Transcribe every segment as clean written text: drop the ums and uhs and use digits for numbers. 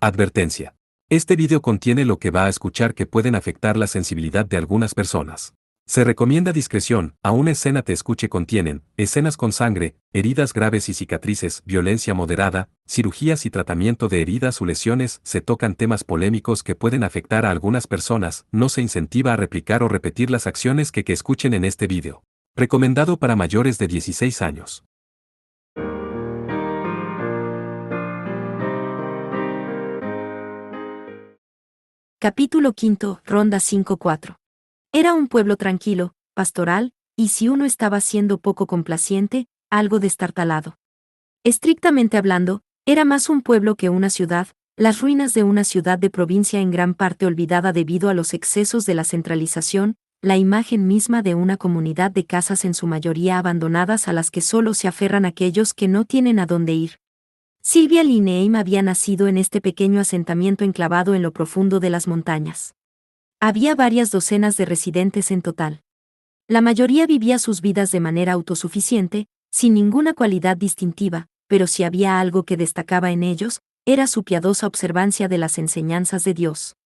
Advertencia. Este video contiene lo que va a escuchar que pueden afectar la sensibilidad de algunas personas. Se recomienda discreción, aún escena te escuche contienen, escenas con sangre, heridas graves y cicatrices, violencia moderada, cirugías y tratamiento de heridas o lesiones, se tocan temas polémicos que pueden afectar a algunas personas, no se incentiva a replicar o repetir las acciones que escuchen en este video. Recomendado para mayores de 16 años. Capítulo 5, Ronda 5-4. Era un pueblo tranquilo, pastoral, y si uno estaba siendo poco complaciente, algo destartalado. Estrictamente hablando, era más un pueblo que una ciudad, las ruinas de una ciudad de provincia en gran parte olvidada debido a los excesos de la centralización, la imagen misma de una comunidad de casas en su mayoría abandonadas a las que solo se aferran aquellos que no tienen a dónde ir. Sylvia Lineheim había nacido en este pequeño asentamiento enclavado en lo profundo de las montañas. Había varias docenas de residentes en total. La mayoría vivía sus vidas de manera autosuficiente, sin ninguna cualidad distintiva, pero si había algo que destacaba en ellos, era su piadosa observancia de las enseñanzas de Dios.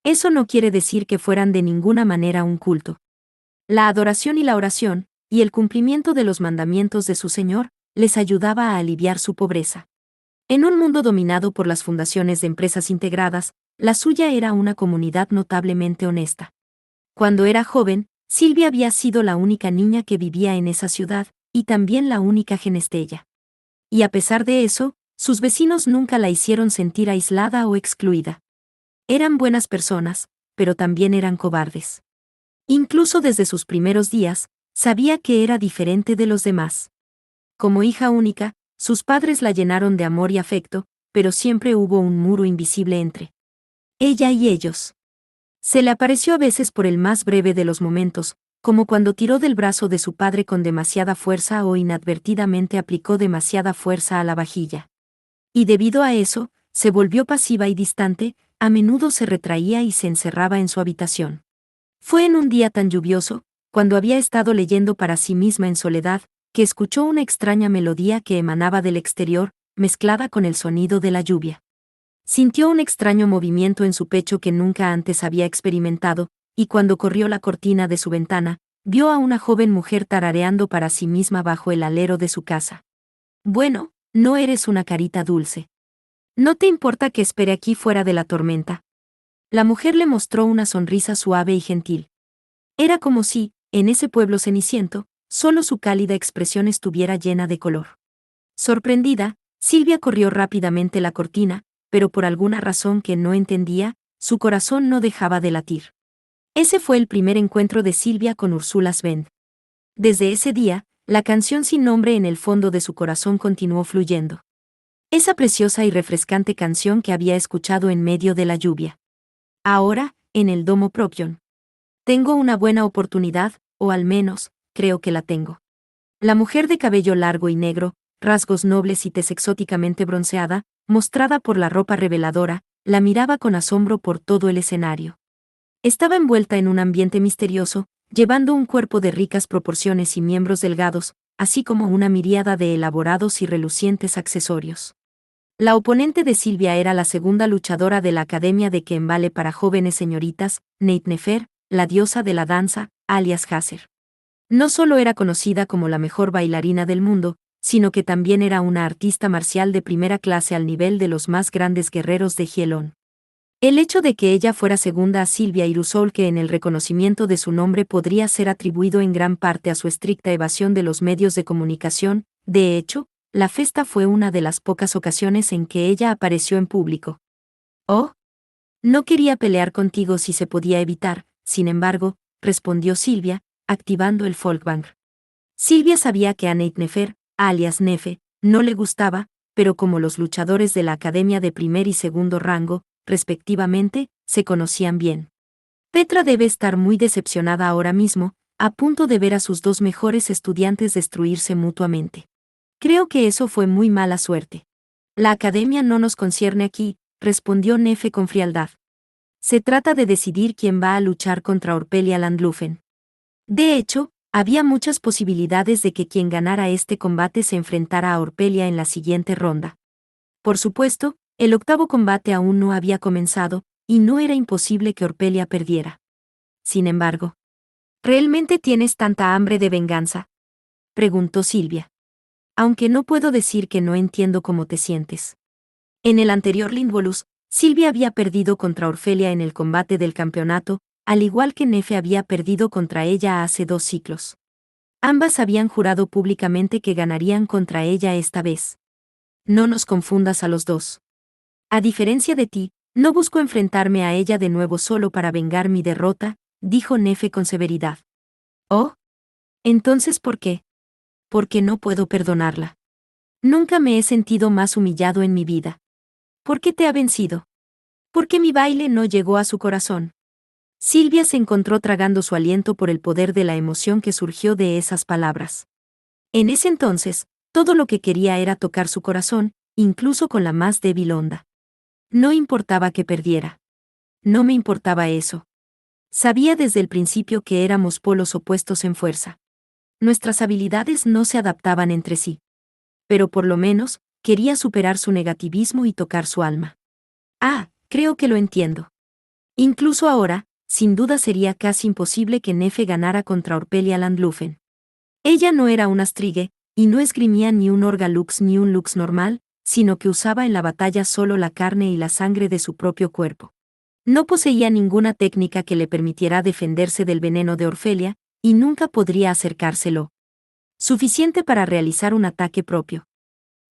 Eso no quiere decir que fueran de ninguna manera un culto. La adoración y la oración, y el cumplimiento de los mandamientos de su Señor, les ayudaba a aliviar su pobreza. En un mundo dominado por las fundaciones de empresas integradas, la suya era una comunidad notablemente honesta. Cuando era joven, Sylvia había sido la única niña que vivía en esa ciudad, y también la única genestella. Y a pesar de eso, sus vecinos nunca la hicieron sentir aislada o excluida. Eran buenas personas, pero también eran cobardes. Incluso desde sus primeros días, sabía que era diferente de los demás. Como hija única, sus padres la llenaron de amor y afecto, pero siempre hubo un muro invisible entre ella y ellos. Se le apareció a veces por el más breve de los momentos, como cuando tiró del brazo de su padre con demasiada fuerza o inadvertidamente aplicó demasiada fuerza a la vajilla. Y debido a eso, se volvió pasiva y distante, a menudo se retraía y se encerraba en su habitación. Fue en un día tan lluvioso, cuando había estado leyendo para sí misma en soledad, que escuchó una extraña melodía que emanaba del exterior, mezclada con el sonido de la lluvia. Sintió un extraño movimiento en su pecho que nunca antes había experimentado, y cuando corrió la cortina de su ventana, vio a una joven mujer tarareando para sí misma bajo el alero de su casa. «Bueno, no eres una carita dulce. ¿No te importa que espere aquí fuera de la tormenta?» La mujer le mostró una sonrisa suave y gentil. Era como si, en ese pueblo ceniciento, solo su cálida expresión estuviera llena de color. Sorprendida, Sylvia corrió rápidamente la cortina, pero por alguna razón que no entendía, su corazón no dejaba de latir. Ese fue el primer encuentro de Sylvia con Ursula Sven. Desde ese día, la canción sin nombre en el fondo de su corazón continuó fluyendo. Esa preciosa y refrescante canción que había escuchado en medio de la lluvia. Ahora, en el Domo Propion. Tengo una buena oportunidad, o al menos, creo que la tengo. La mujer de cabello largo y negro, rasgos nobles y tez exóticamente bronceada, mostrada por la ropa reveladora, la miraba con asombro por todo el escenario. Estaba envuelta en un ambiente misterioso, llevando un cuerpo de ricas proporciones y miembros delgados, así como una miríada de elaborados y relucientes accesorios. La oponente de Sylvia era la segunda luchadora de la Academia de Kembale para jóvenes señoritas, Nate Nefer, la diosa de la danza, alias Hazer. No solo era conocida como la mejor bailarina del mundo, sino que también era una artista marcial de primera clase al nivel de los más grandes guerreros de Gielón. El hecho de que ella fuera segunda a Sylvia Irusol que en el reconocimiento de su nombre podría ser atribuido en gran parte a su estricta evasión de los medios de comunicación, de hecho, la fiesta fue una de las pocas ocasiones en que ella apareció en público. «Oh, no quería pelear contigo si se podía evitar», sin embargo, respondió Sylvia, activando el Folkbang. Sylvia sabía que a Nate Nefer, alias Nefe, no le gustaba, pero como los luchadores de la Academia de primer y segundo rango, respectivamente, se conocían bien. Petra debe estar muy decepcionada ahora mismo, a punto de ver a sus dos mejores estudiantes destruirse mutuamente. Creo que eso fue muy mala suerte. La Academia no nos concierne aquí, respondió Nefe con frialdad. Se trata de decidir quién va a luchar contra Orpelia Landlufen. De hecho, había muchas posibilidades de que quien ganara este combate se enfrentara a Orpelia en la siguiente ronda. Por supuesto, El octavo combate aún no había comenzado, y no era imposible que Orpelia perdiera. Sin embargo, ¿realmente tienes tanta hambre de venganza?, preguntó Silvia. Aunque no puedo decir que no entiendo cómo te sientes. En el anterior Lindvolus, Silvia había perdido contra Orfelia en el combate del campeonato, al igual que Nefe había perdido contra ella hace 2 ciclos. Ambas habían jurado públicamente que ganarían contra ella esta vez. No nos confundas a los dos. A diferencia de ti, no busco enfrentarme a ella de nuevo solo para vengar mi derrota, dijo Nefe con severidad. ¿Oh? Entonces, ¿por qué? Porque no puedo perdonarla. Nunca me he sentido más humillado en mi vida. ¿Por qué te ha vencido? ¿Por qué mi baile no llegó a su corazón? Silvia se encontró tragando su aliento por el poder de la emoción que surgió de esas palabras. En ese entonces, todo lo que quería era tocar su corazón, incluso con la más débil onda. No importaba que perdiera. No me importaba eso. Sabía desde el principio que éramos polos opuestos en fuerza. Nuestras habilidades no se adaptaban entre sí. Pero por lo menos, quería superar su negativismo y tocar su alma. Ah, creo que lo entiendo. Incluso ahora, sin duda sería casi imposible que Nefe ganara contra Orpelia Landlufen. Ella no era una Strigue, y no esgrimía ni un Orga Lux ni un Lux normal, sino que usaba en la batalla solo la carne y la sangre de su propio cuerpo. No poseía ninguna técnica que le permitiera defenderse del veneno de Orfelia, y nunca podría acercárselo suficiente para realizar un ataque propio.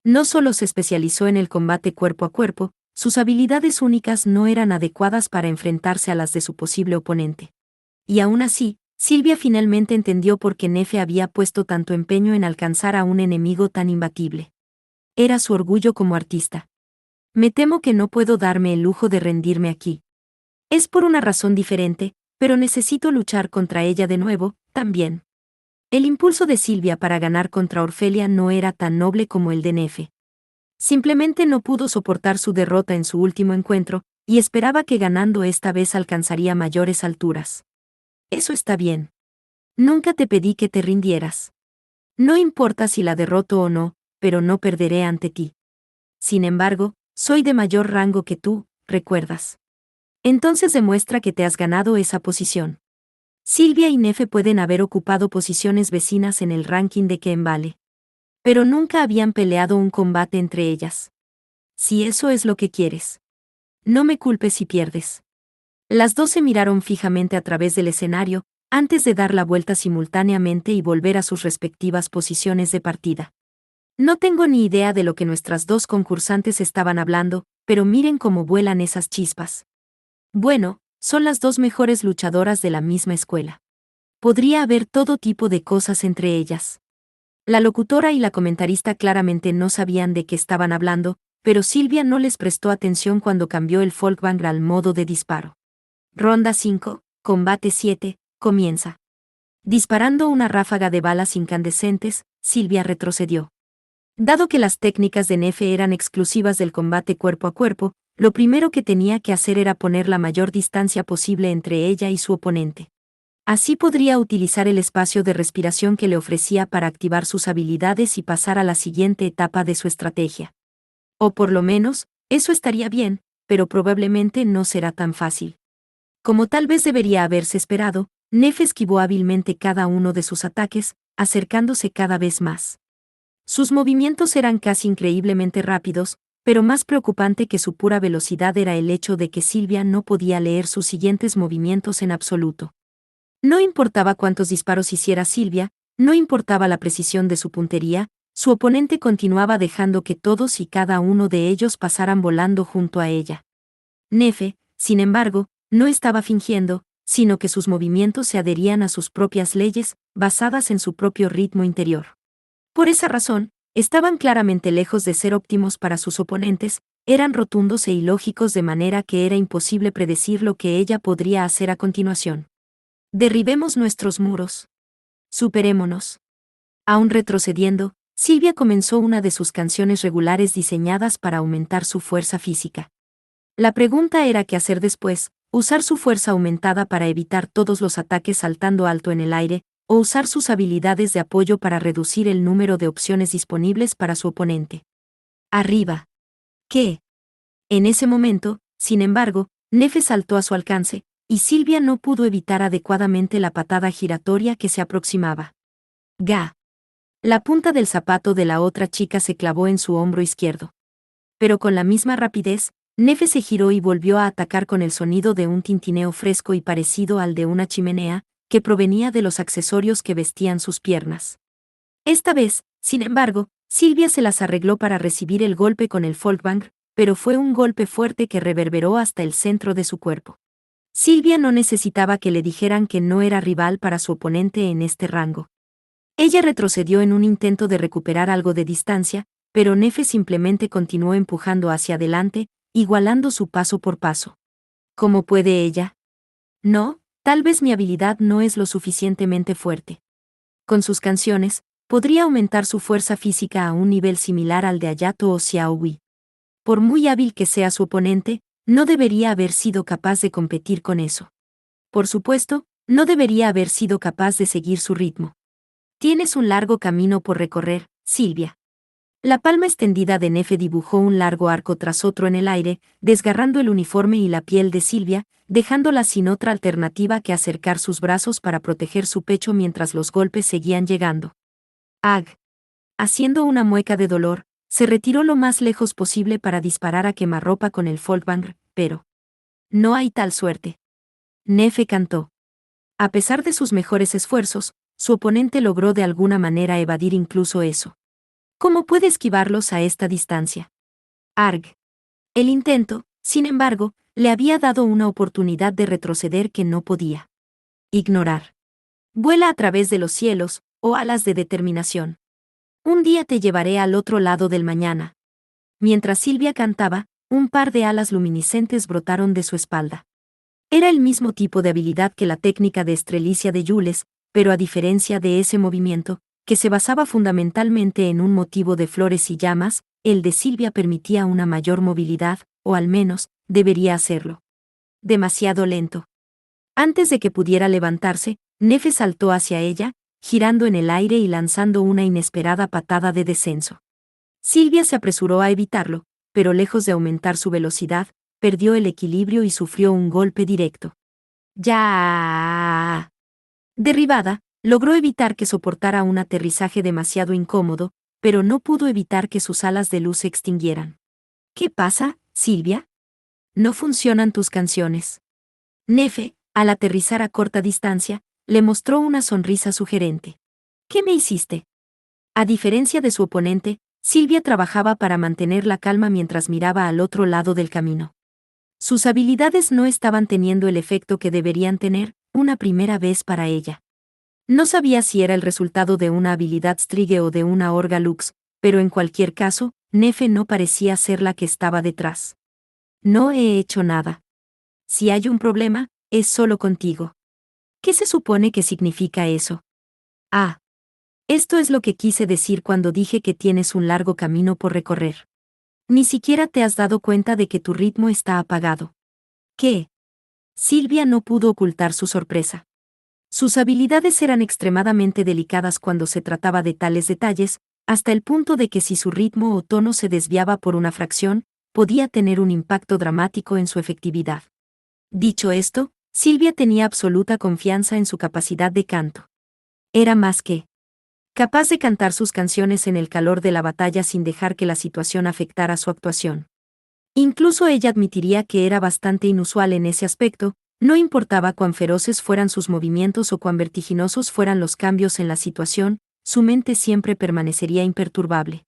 No solo se especializó en el combate cuerpo a cuerpo, sus habilidades únicas no eran adecuadas para enfrentarse a las de su posible oponente. Y aún así, Silvia finalmente entendió por qué Nefe había puesto tanto empeño en alcanzar a un enemigo tan imbatible. Era su orgullo como artista. Me temo que no puedo darme el lujo de rendirme aquí. Es por una razón diferente, pero necesito luchar contra ella de nuevo, también. El impulso de Silvia para ganar contra Orfelia no era tan noble como el de Nefe. Simplemente no pudo soportar su derrota en su último encuentro, y esperaba que ganando esta vez alcanzaría mayores alturas. Eso está bien. Nunca te pedí que te rindieras. No importa si la derroto o no, pero no perderé ante ti. Sin embargo, soy de mayor rango que tú, ¿recuerdas? Entonces demuestra que te has ganado esa posición. Silvia y Nefe pueden haber ocupado posiciones vecinas en el ranking de Ken Vale. Pero nunca habían peleado un combate entre ellas. Si eso es lo que quieres. No me culpes si pierdes. Las dos se miraron fijamente a través del escenario, antes de dar la vuelta simultáneamente y volver a sus respectivas posiciones de partida. No tengo ni idea de lo que nuestras dos concursantes estaban hablando, pero miren cómo vuelan esas chispas. Bueno, son las dos mejores luchadoras de la misma escuela. Podría haber todo tipo de cosas entre ellas. La locutora y la comentarista claramente no sabían de qué estaban hablando, pero Silvia no les prestó atención cuando cambió el Folkvang al modo de disparo. Ronda 5, combate 7, comienza. Disparando una ráfaga de balas incandescentes, Silvia retrocedió. Dado que las técnicas de Nefe eran exclusivas del combate cuerpo a cuerpo, lo primero que tenía que hacer era poner la mayor distancia posible entre ella y su oponente. Así podría utilizar el espacio de respiración que le ofrecía para activar sus habilidades y pasar a la siguiente etapa de su estrategia. O por lo menos, eso estaría bien, pero probablemente no será tan fácil. Como tal vez debería haberse esperado, Nefe esquivó hábilmente cada uno de sus ataques, acercándose cada vez más. Sus movimientos eran casi increíblemente rápidos, pero más preocupante que su pura velocidad era el hecho de que Silvia no podía leer sus siguientes movimientos en absoluto. No importaba cuántos disparos hiciera Silvia, no importaba la precisión de su puntería, su oponente continuaba dejando que todos y cada uno de ellos pasaran volando junto a ella. Nefe, sin embargo, no estaba fingiendo, sino que sus movimientos se adherían a sus propias leyes, basadas en su propio ritmo interior. Por esa razón, estaban claramente lejos de ser óptimos para sus oponentes, eran rotundos e ilógicos de manera que era imposible predecir lo que ella podría hacer a continuación. Derribemos nuestros muros. Superémonos. Aún retrocediendo, Silvia comenzó una de sus canciones regulares diseñadas para aumentar su fuerza física. La pregunta era qué hacer después, usar su fuerza aumentada para evitar todos los ataques saltando alto en el aire, o usar sus habilidades de apoyo para reducir el número de opciones disponibles para su oponente. Arriba. ¿Qué? En ese momento, sin embargo, Nefe saltó a su alcance, y Silvia no pudo evitar adecuadamente la patada giratoria que se aproximaba. ¡Ga! La punta del zapato de la otra chica se clavó en su hombro izquierdo. Pero con la misma rapidez, Nefe se giró y volvió a atacar con el sonido de un tintineo fresco y parecido al de una chimenea, que provenía de los accesorios que vestían sus piernas. Esta vez, sin embargo, Silvia se las arregló para recibir el golpe con el folkbang, pero fue un golpe fuerte que reverberó hasta el centro de su cuerpo. Silvia no necesitaba que le dijeran que no era rival para su oponente en este rango. Ella retrocedió en un intento de recuperar algo de distancia, pero Nefe simplemente continuó empujando hacia adelante, igualando su paso por paso. ¿Cómo puede ella? No, tal vez mi habilidad no es lo suficientemente fuerte. Con sus canciones, podría aumentar su fuerza física a un nivel similar al de Ayato o Xiaohui. Por muy hábil que sea su oponente, no debería haber sido capaz de competir con eso. Por supuesto, no debería haber sido capaz de seguir su ritmo. Tienes un largo camino por recorrer, Silvia. La palma extendida de Nefe dibujó un largo arco tras otro en el aire, desgarrando el uniforme y la piel de Silvia, dejándola sin otra alternativa que acercar sus brazos para proteger su pecho mientras los golpes seguían llegando. Ag. Haciendo una mueca de dolor, se retiró lo más lejos posible para disparar a quemarropa con el folkbang, pero no hay tal suerte. Nefe cantó. A pesar de sus mejores esfuerzos, su oponente logró de alguna manera evadir incluso eso. ¿Cómo puede esquivarlos a esta distancia? Arg. El intento, sin embargo, le había dado una oportunidad de retroceder que no podía ignorar. Vuela a través de los cielos, oh alas de determinación. Un día te llevaré al otro lado del mañana. Mientras Silvia cantaba, un par de alas luminiscentes brotaron de su espalda. Era el mismo tipo de habilidad que la técnica de estrelicia de Jules, pero a diferencia de ese movimiento, que se basaba fundamentalmente en un motivo de flores y llamas, el de Silvia permitía una mayor movilidad, o al menos, debería hacerlo. Demasiado lento. Antes de que pudiera levantarse, Nefe saltó hacia ella, girando en el aire y lanzando una inesperada patada de descenso. Silvia se apresuró a evitarlo, pero lejos de aumentar su velocidad, perdió el equilibrio y sufrió un golpe directo. ¡Ya! Derribada, logró evitar que soportara un aterrizaje demasiado incómodo, pero no pudo evitar que sus alas de luz se extinguieran. ¿Qué pasa, Silvia? No funcionan tus canciones. Nefe, al aterrizar a corta distancia, le mostró una sonrisa sugerente. ¿Qué me hiciste? A diferencia de su oponente, Silvia trabajaba para mantener la calma mientras miraba al otro lado del camino. Sus habilidades no estaban teniendo el efecto que deberían tener, una primera vez para ella. No sabía si era el resultado de una habilidad Strige o de una Orga Lux, pero en cualquier caso, Nefe no parecía ser la que estaba detrás. No he hecho nada. Si hay un problema, es solo contigo. ¿Qué se supone que significa eso? Ah. Esto es lo que quise decir cuando dije que tienes un largo camino por recorrer. Ni siquiera te has dado cuenta de que tu ritmo está apagado. ¿Qué? Silvia no pudo ocultar su sorpresa. Sus habilidades eran extremadamente delicadas cuando se trataba de tales detalles, hasta el punto de que si su ritmo o tono se desviaba por una fracción, podía tener un impacto dramático en su efectividad. Dicho esto, Silvia tenía absoluta confianza en su capacidad de canto. Era más que capaz de cantar sus canciones en el calor de la batalla sin dejar que la situación afectara su actuación. Incluso ella admitiría que era bastante inusual en ese aspecto, no importaba cuán feroces fueran sus movimientos o cuán vertiginosos fueran los cambios en la situación, su mente siempre permanecería imperturbable.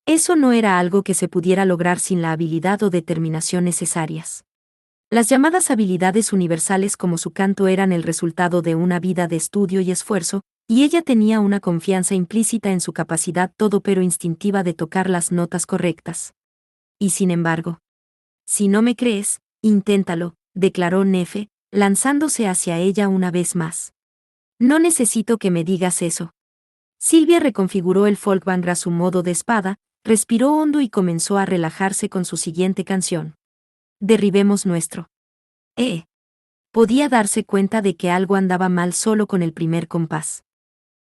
Eso no era algo que se pudiera lograr sin la habilidad o determinación necesarias. Las llamadas habilidades universales como su canto eran el resultado de una vida de estudio y esfuerzo, y ella tenía una confianza implícita en su capacidad todo pero instintiva de tocar las notas correctas. Y sin embargo, si no me crees, inténtalo, declaró Nefe, lanzándose hacia ella una vez más. No necesito que me digas eso. Silvia reconfiguró el folkbang a su modo de espada, respiró hondo y comenzó a relajarse con su siguiente canción. Derribemos nuestro. Podía darse cuenta de que algo andaba mal solo con el primer compás.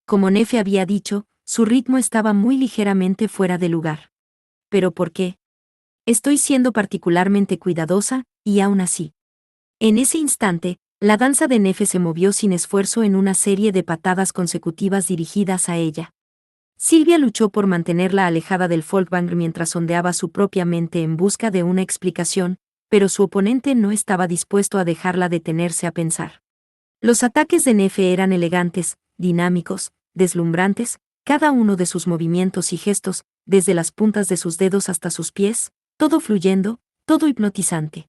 Como Nefe había dicho, su ritmo estaba muy ligeramente fuera de lugar. ¿Pero por qué? Estoy siendo particularmente cuidadosa, y aún así. En ese instante, la danza de Nefe se movió sin esfuerzo en una serie de patadas consecutivas dirigidas a ella. Silvia luchó por mantenerla alejada del folkvang mientras sondeaba su propia mente en busca de una explicación, pero su oponente no estaba dispuesto a dejarla detenerse a pensar. Los ataques de Nefe eran elegantes, dinámicos, deslumbrantes, cada uno de sus movimientos y gestos, desde las puntas de sus dedos hasta sus pies, todo fluyendo, todo hipnotizante.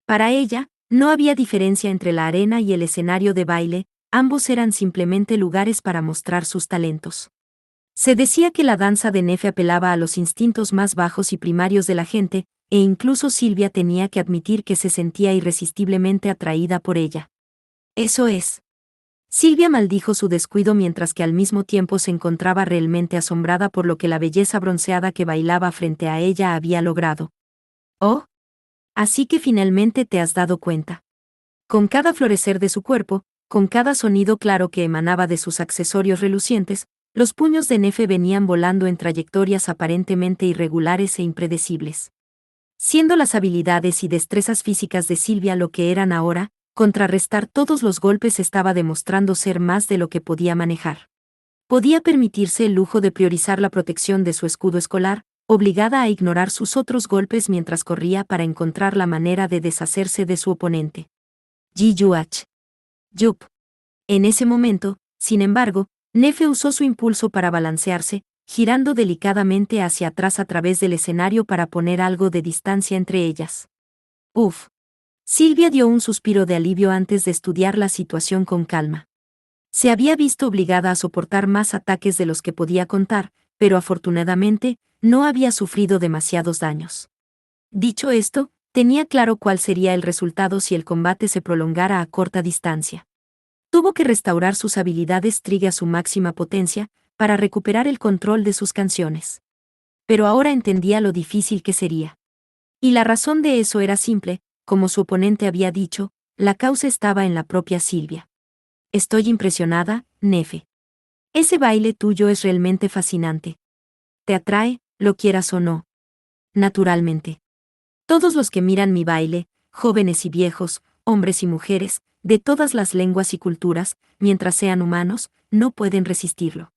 Para ella, no había diferencia entre la arena y el escenario de baile, ambos eran simplemente lugares para mostrar sus talentos. Se decía que la danza de Nefe apelaba a los instintos más bajos y primarios de la gente, e incluso Silvia tenía que admitir que se sentía irresistiblemente atraída por ella. Eso es. Silvia maldijo su descuido mientras que al mismo tiempo se encontraba realmente asombrada por lo que la belleza bronceada que bailaba frente a ella había logrado. Oh. Así que finalmente te has dado cuenta. Con cada florecer de su cuerpo, con cada sonido claro que emanaba de sus accesorios relucientes, los puños de Nefe venían volando en trayectorias aparentemente irregulares e impredecibles. Siendo las habilidades y destrezas físicas de Silvia lo que eran ahora, contrarrestar todos los golpes estaba demostrando ser más de lo que podía manejar. Podía permitirse el lujo de priorizar la protección de su escudo escolar, obligada a ignorar sus otros golpes mientras corría para encontrar la manera de deshacerse de su oponente. Ji Yuach. Yup. En ese momento, sin embargo, Nefe usó su impulso para balancearse, girando delicadamente hacia atrás a través del escenario para poner algo de distancia entre ellas. Uf. Silvia dio un suspiro de alivio antes de estudiar la situación con calma. Se había visto obligada a soportar más ataques de los que podía contar, pero afortunadamente, no había sufrido demasiados daños. Dicho esto, tenía claro cuál sería el resultado si el combate se prolongara a corta distancia. Tuvo que restaurar sus habilidades Trigger a su máxima potencia, para recuperar el control de sus canciones. Pero ahora entendía lo difícil que sería. Y la razón de eso era simple, como su oponente había dicho, la causa estaba en la propia Silvia. Estoy impresionada, Nefe. Ese baile tuyo es realmente fascinante. Te atrae, lo quieras o no. Naturalmente. Todos los que miran mi baile, jóvenes y viejos, hombres y mujeres, de todas las lenguas y culturas, mientras sean humanos, no pueden resistirlo.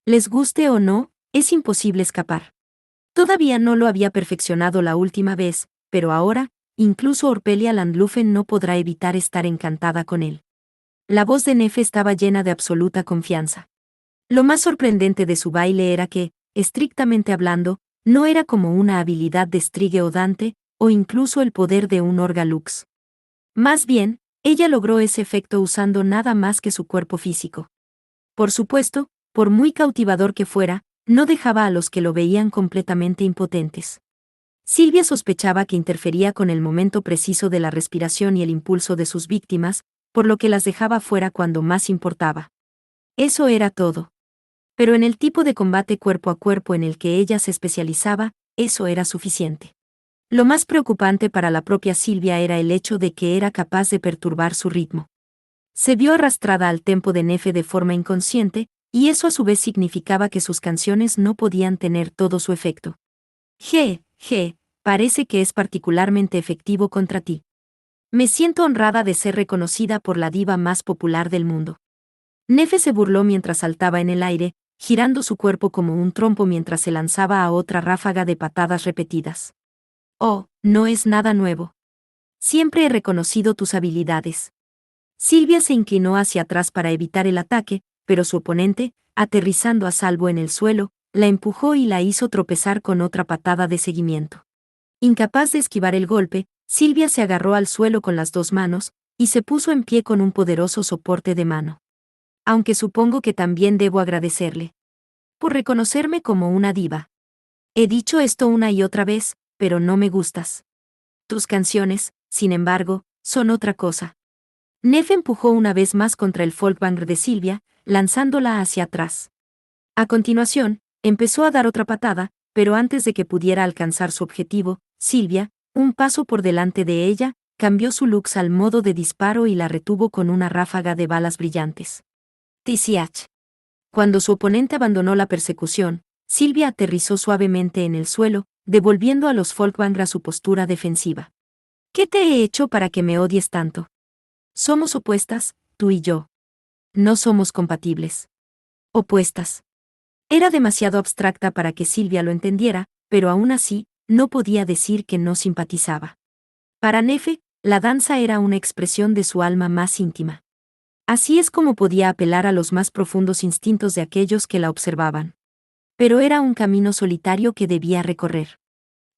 Les guste o no, es imposible escapar. Todavía no lo había perfeccionado la última vez, pero ahora, incluso Orpelia Landlufen no podrá evitar estar encantada con él. La voz de Nefe estaba llena de absoluta confianza. Lo más sorprendente de su baile era que, estrictamente hablando, no era como una habilidad de Strigue o Dante, o incluso el poder de un Orgalux. Más bien, ella logró ese efecto usando nada más que su cuerpo físico. Por supuesto, por muy cautivador que fuera, no dejaba a los que lo veían completamente impotentes. Silvia sospechaba que interfería con el momento preciso de la respiración y el impulso de sus víctimas, por lo que las dejaba fuera cuando más importaba. Eso era todo. Pero en el tipo de combate cuerpo a cuerpo en el que ella se especializaba, eso era suficiente. Lo más preocupante para la propia Silvia era el hecho de que era capaz de perturbar su ritmo. Se vio arrastrada al tempo de Nefe de forma inconsciente, y eso a su vez significaba que sus canciones no podían tener todo su efecto. Parece que es particularmente efectivo contra ti. Me siento honrada de ser reconocida por la diva más popular del mundo. Nefe se burló mientras saltaba en el aire, girando su cuerpo como un trompo mientras se lanzaba a otra ráfaga de patadas repetidas. Oh, no es nada nuevo. Siempre he reconocido tus habilidades. Silvia se inclinó hacia atrás para evitar el ataque, pero su oponente, aterrizando a salvo en el suelo, la empujó y la hizo tropezar con otra patada de seguimiento. Incapaz de esquivar el golpe, Silvia se agarró al suelo con las dos manos, y se puso en pie con un poderoso soporte de mano. Aunque supongo que también debo agradecerle por reconocerme como una diva. He dicho esto una y otra vez, pero no me gustas. Tus canciones, sin embargo, son otra cosa. Nefe empujó una vez más contra el folkbang de Silvia, lanzándola hacia atrás. A continuación, empezó a dar otra patada, pero antes de que pudiera alcanzar su objetivo, Silvia, un paso por delante de ella, cambió su lux al modo de disparo y la retuvo con una ráfaga de balas brillantes. TCH. Cuando su oponente abandonó la persecución, Silvia aterrizó suavemente en el suelo, devolviendo a los Folkvanger a su postura defensiva. ¿Qué te he hecho para que me odies tanto? Somos opuestas, tú y yo. No somos compatibles. Opuestas. Era demasiado abstracta para que Silvia lo entendiera, pero aún así, no podía decir que no simpatizaba. Para Nefe, la danza era una expresión de su alma más íntima. Así es como podía apelar a los más profundos instintos de aquellos que la observaban. Pero era un camino solitario que debía recorrer.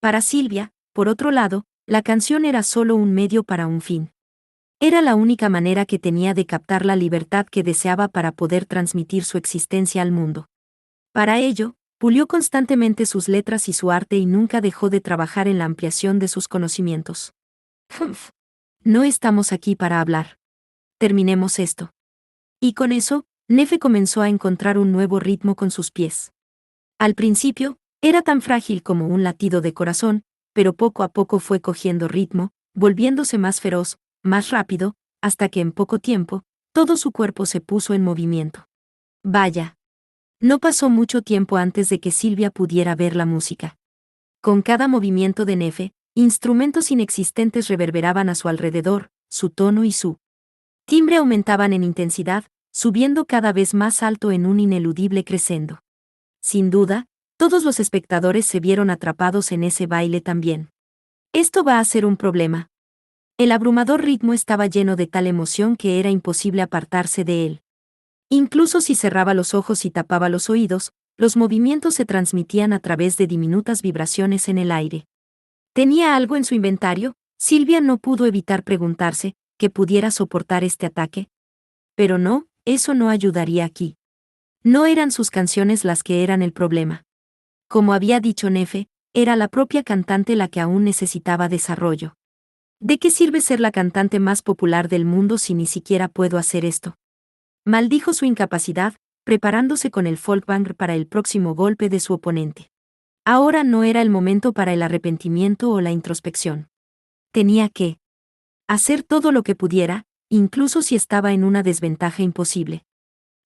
Para Silvia, por otro lado, la canción era solo un medio para un fin. Era la única manera que tenía de captar la libertad que deseaba para poder transmitir su existencia al mundo. Para ello, pulió constantemente sus letras y su arte y nunca dejó de trabajar en la ampliación de sus conocimientos. No estamos aquí para hablar. Terminemos esto. Y con eso, Nefe comenzó a encontrar un nuevo ritmo con sus pies. Al principio, era tan frágil como un latido de corazón, pero poco a poco fue cogiendo ritmo, volviéndose más feroz, más rápido, hasta que en poco tiempo, todo su cuerpo se puso en movimiento. Vaya. No pasó mucho tiempo antes de que Silvia pudiera ver la música. Con cada movimiento de Nefe, instrumentos inexistentes reverberaban a su alrededor, su tono y su timbre aumentaban en intensidad, subiendo cada vez más alto en un ineludible crescendo. Sin duda, todos los espectadores se vieron atrapados en ese baile también. Esto va a ser un problema. El abrumador ritmo estaba lleno de tal emoción que era imposible apartarse de él. Incluso si cerraba los ojos y tapaba los oídos, los movimientos se transmitían a través de diminutas vibraciones en el aire. ¿Tenía algo en su inventario? Silvia no pudo evitar preguntarse, ¿que pudiera soportar este ataque? Pero no, eso no ayudaría aquí. No eran sus canciones las que eran el problema. Como había dicho Nefe, era la propia cantante la que aún necesitaba desarrollo. ¿De qué sirve ser la cantante más popular del mundo si ni siquiera puedo hacer esto? Maldijo su incapacidad, preparándose con el Folkvanger para el próximo golpe de su oponente. Ahora no era el momento para el arrepentimiento o la introspección. Tenía que hacer todo lo que pudiera, incluso si estaba en una desventaja imposible.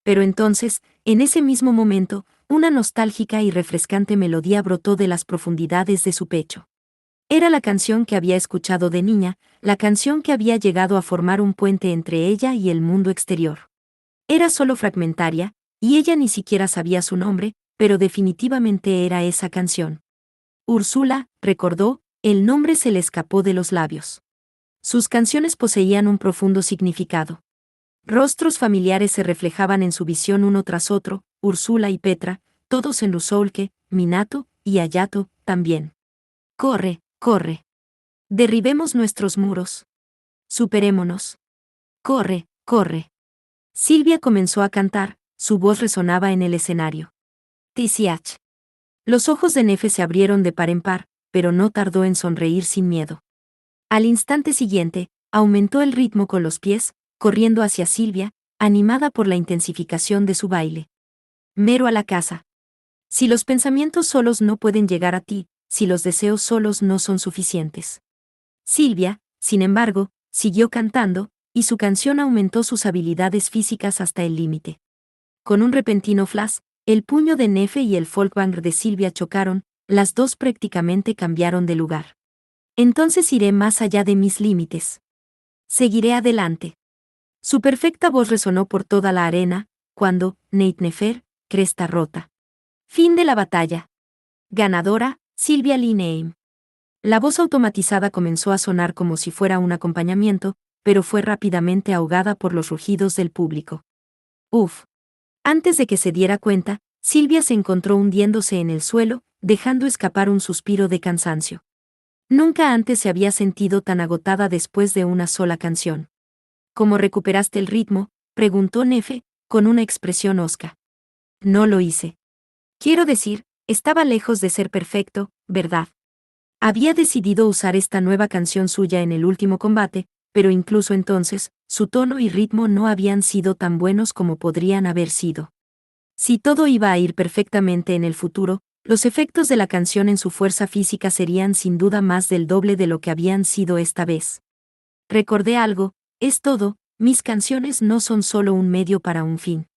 Pero entonces, en ese mismo momento, una nostálgica y refrescante melodía brotó de las profundidades de su pecho. Era la canción que había escuchado de niña, la canción que había llegado a formar un puente entre ella y el mundo exterior. Era solo fragmentaria, y ella ni siquiera sabía su nombre, pero definitivamente era esa canción. Úrsula, recordó, el nombre se le escapó de los labios. Sus canciones poseían un profundo significado. Rostros familiares se reflejaban en su visión uno tras otro, Úrsula y Petra, todos en Rusolke, Minato, y Ayato, también. Corre, corre. Derribemos nuestros muros. Superémonos. Corre, corre. Silvia comenzó a cantar, su voz resonaba en el escenario. TCH. Los ojos de Nefe se abrieron de par en par, pero no tardó en sonreír sin miedo. Al instante siguiente, aumentó el ritmo con los pies, corriendo hacia Silvia, animada por la intensificación de su baile. Mero a la casa. Si los pensamientos solos no pueden llegar a ti, si los deseos solos no son suficientes. Silvia, sin embargo, siguió cantando, y su canción aumentó sus habilidades físicas hasta el límite. Con un repentino flash, el puño de Nefe y el Folkvanger de Silvia chocaron, las dos prácticamente cambiaron de lugar. Entonces iré más allá de mis límites. Seguiré adelante. Su perfecta voz resonó por toda la arena, cuando, Neitnefer, cresta rota. Fin de la batalla. Ganadora, Silvia Lineheim. La voz automatizada comenzó a sonar como si fuera un acompañamiento, pero fue rápidamente ahogada por los rugidos del público. Uf. Antes de que se diera cuenta, Silvia se encontró hundiéndose en el suelo, dejando escapar un suspiro de cansancio. Nunca antes se había sentido tan agotada después de una sola canción. ¿Cómo recuperaste el ritmo?, preguntó Nefe, con una expresión hosca. No lo hice. Quiero decir, estaba lejos de ser perfecto, ¿verdad? Había decidido usar esta nueva canción suya en el último combate, pero incluso entonces, su tono y ritmo no habían sido tan buenos como podrían haber sido. Si todo iba a ir perfectamente en el futuro, los efectos de la canción en su fuerza física serían sin duda más del doble de lo que habían sido esta vez. Recordé algo, es todo, mis canciones no son solo un medio para un fin.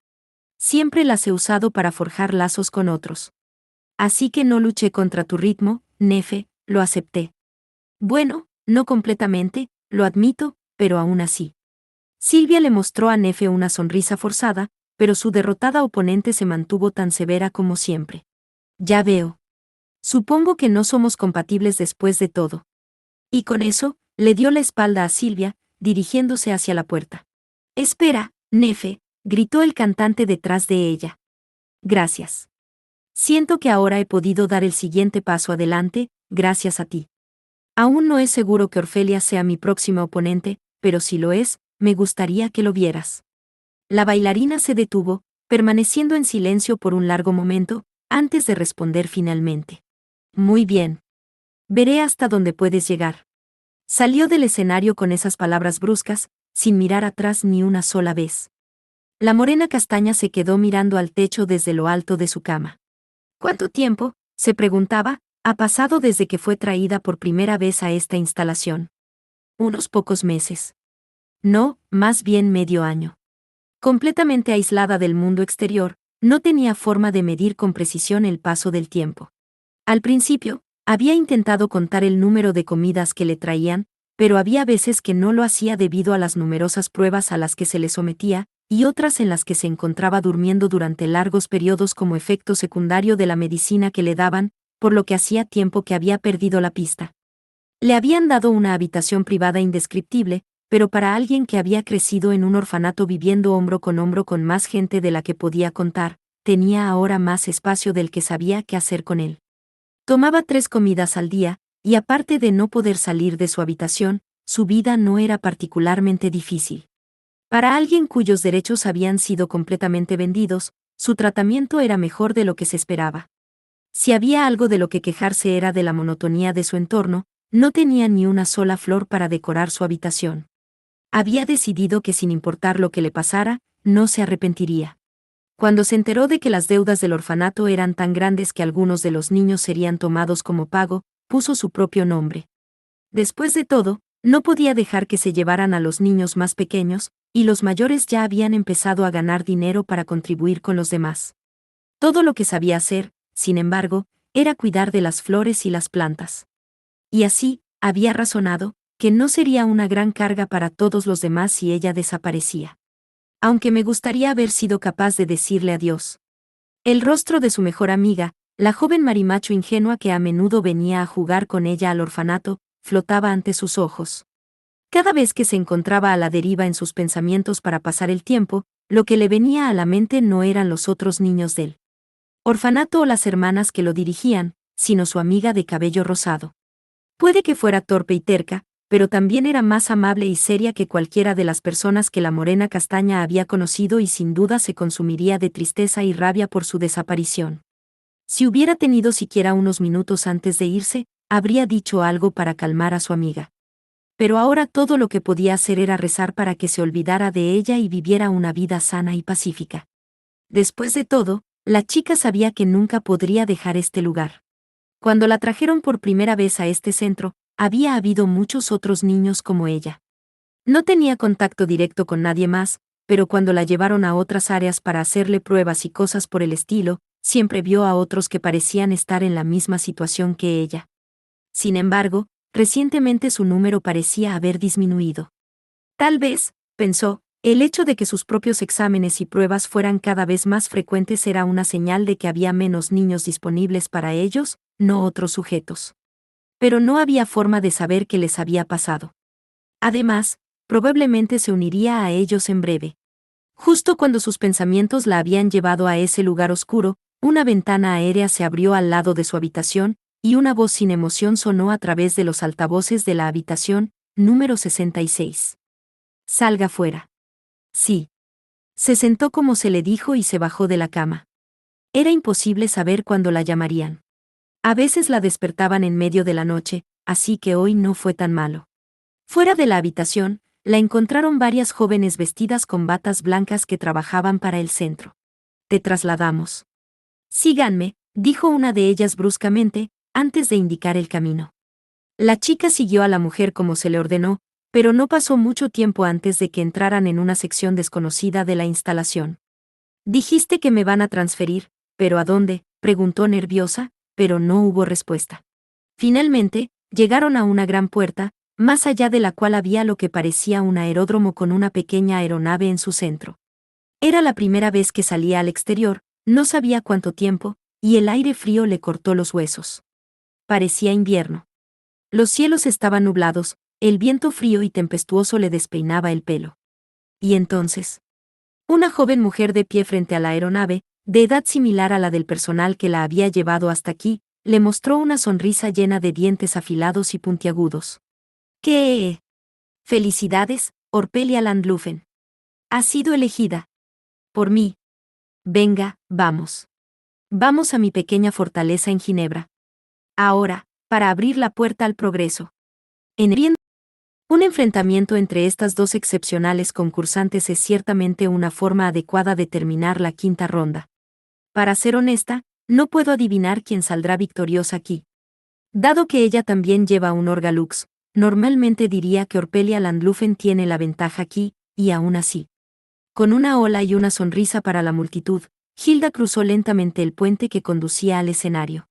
Siempre las he usado para forjar lazos con otros. Así que no luché contra tu ritmo, Nefe, lo acepté. Bueno, no completamente, lo admito, pero aún así. Silvia le mostró a Nefe una sonrisa forzada, pero su derrotada oponente se mantuvo tan severa como siempre. Ya veo. Supongo que no somos compatibles después de todo. Y con eso, le dio la espalda a Silvia, dirigiéndose hacia la puerta. Espera, Nefe, gritó el cantante detrás de ella. Gracias. Siento que ahora he podido dar el siguiente paso adelante, gracias a ti. Aún no es seguro que Orfelia sea mi próxima oponente, pero si lo es, me gustaría que lo vieras. La bailarina se detuvo, permaneciendo en silencio por un largo momento, antes de responder finalmente. Muy bien. Veré hasta dónde puedes llegar. Salió del escenario con esas palabras bruscas, sin mirar atrás ni una sola vez. La morena castaña se quedó mirando al techo desde lo alto de su cama. ¿Cuánto tiempo, se preguntaba, ha pasado desde que fue traída por primera vez a esta instalación? Unos pocos meses. No, más bien medio año. Completamente aislada del mundo exterior, no tenía forma de medir con precisión el paso del tiempo. Al principio, había intentado contar el número de comidas que le traían, pero había veces que no lo hacía debido a las numerosas pruebas a las que se le sometía, y otras en las que se encontraba durmiendo durante largos periodos como efecto secundario de la medicina que le daban, por lo que hacía tiempo que había perdido la pista. Le habían dado una habitación privada indescriptible, pero para alguien que había crecido en un orfanato viviendo hombro con más gente de la que podía contar, tenía ahora más espacio del que sabía qué hacer con él. Tomaba 3 comidas al día, y aparte de no poder salir de su habitación, su vida no era particularmente difícil. Para alguien cuyos derechos habían sido completamente vendidos, su tratamiento era mejor de lo que se esperaba. Si había algo de lo que quejarse era de la monotonía de su entorno, no tenía ni una sola flor para decorar su habitación. Había decidido que sin importar lo que le pasara, no se arrepentiría. Cuando se enteró de que las deudas del orfanato eran tan grandes que algunos de los niños serían tomados como pago, puso su propio nombre. Después de todo, no podía dejar que se llevaran a los niños más pequeños, y los mayores ya habían empezado a ganar dinero para contribuir con los demás. Todo lo que sabía hacer, sin embargo, era cuidar de las flores y las plantas. Y así, había razonado, que no sería una gran carga para todos los demás si ella desaparecía. Aunque me gustaría haber sido capaz de decirle adiós. El rostro de su mejor amiga, la joven marimacho ingenua que a menudo venía a jugar con ella al orfanato, flotaba ante sus ojos. Cada vez que se encontraba a la deriva en sus pensamientos para pasar el tiempo, lo que le venía a la mente no eran los otros niños del orfanato o las hermanas que lo dirigían, sino su amiga de cabello rosado. Puede que fuera torpe y terca, pero también era más amable y seria que cualquiera de las personas que la morena castaña había conocido y sin duda se consumiría de tristeza y rabia por su desaparición. Si hubiera tenido siquiera unos minutos antes de irse, habría dicho algo para calmar a su amiga. Pero ahora todo lo que podía hacer era rezar para que se olvidara de ella y viviera una vida sana y pacífica. Después de todo, la chica sabía que nunca podría dejar este lugar. Cuando la trajeron por primera vez a este centro, había habido muchos otros niños como ella. No tenía contacto directo con nadie más, pero cuando la llevaron a otras áreas para hacerle pruebas y cosas por el estilo, siempre vio a otros que parecían estar en la misma situación que ella. Sin embargo, recientemente su número parecía haber disminuido. Tal vez, pensó, el hecho de que sus propios exámenes y pruebas fueran cada vez más frecuentes era una señal de que había menos niños disponibles para ellos, no otros sujetos. Pero no había forma de saber qué les había pasado. Además, probablemente se uniría a ellos en breve. Justo cuando sus pensamientos la habían llevado a ese lugar oscuro, una ventana aérea se abrió al lado de su habitación, y una voz sin emoción sonó a través de los altavoces de la habitación, número 66. Salga fuera. Sí. Se sentó como se le dijo y se bajó de la cama. Era imposible saber cuándo la llamarían. A veces la despertaban en medio de la noche, así que hoy no fue tan malo. Fuera de la habitación, la encontraron varias jóvenes vestidas con batas blancas que trabajaban para el centro. Te trasladamos. Síganme, dijo una de ellas bruscamente, antes de indicar el camino. La chica siguió a la mujer como se le ordenó, pero no pasó mucho tiempo antes de que entraran en una sección desconocida de la instalación. Dijiste que me van a transferir, ¿pero a dónde?, preguntó nerviosa, pero no hubo respuesta. Finalmente, llegaron a una gran puerta, más allá de la cual había lo que parecía un aeródromo con una pequeña aeronave en su centro. Era la primera vez que salía al exterior, no sabía cuánto tiempo, y el aire frío le cortó los huesos. Parecía invierno. Los cielos estaban nublados, el viento frío y tempestuoso le despeinaba el pelo. Y entonces, una joven mujer de pie frente a la aeronave, de edad similar a la del personal que la había llevado hasta aquí, le mostró una sonrisa llena de dientes afilados y puntiagudos. ¡Qué! ¡Felicidades, Orpelia Landlufen! Has sido elegida. Por mí. Venga, vamos. Vamos a mi pequeña fortaleza en Ginebra. Ahora, para abrir la puerta al progreso. Un enfrentamiento entre estas dos excepcionales concursantes es ciertamente una forma adecuada de terminar la quinta ronda. Para ser honesta, no puedo adivinar quién saldrá victoriosa aquí. Dado que ella también lleva un Orgalux, normalmente diría que Orpelia Landlufen tiene la ventaja aquí, y aún así. Con una ola y una sonrisa para la multitud, Hilda cruzó lentamente el puente que conducía al escenario.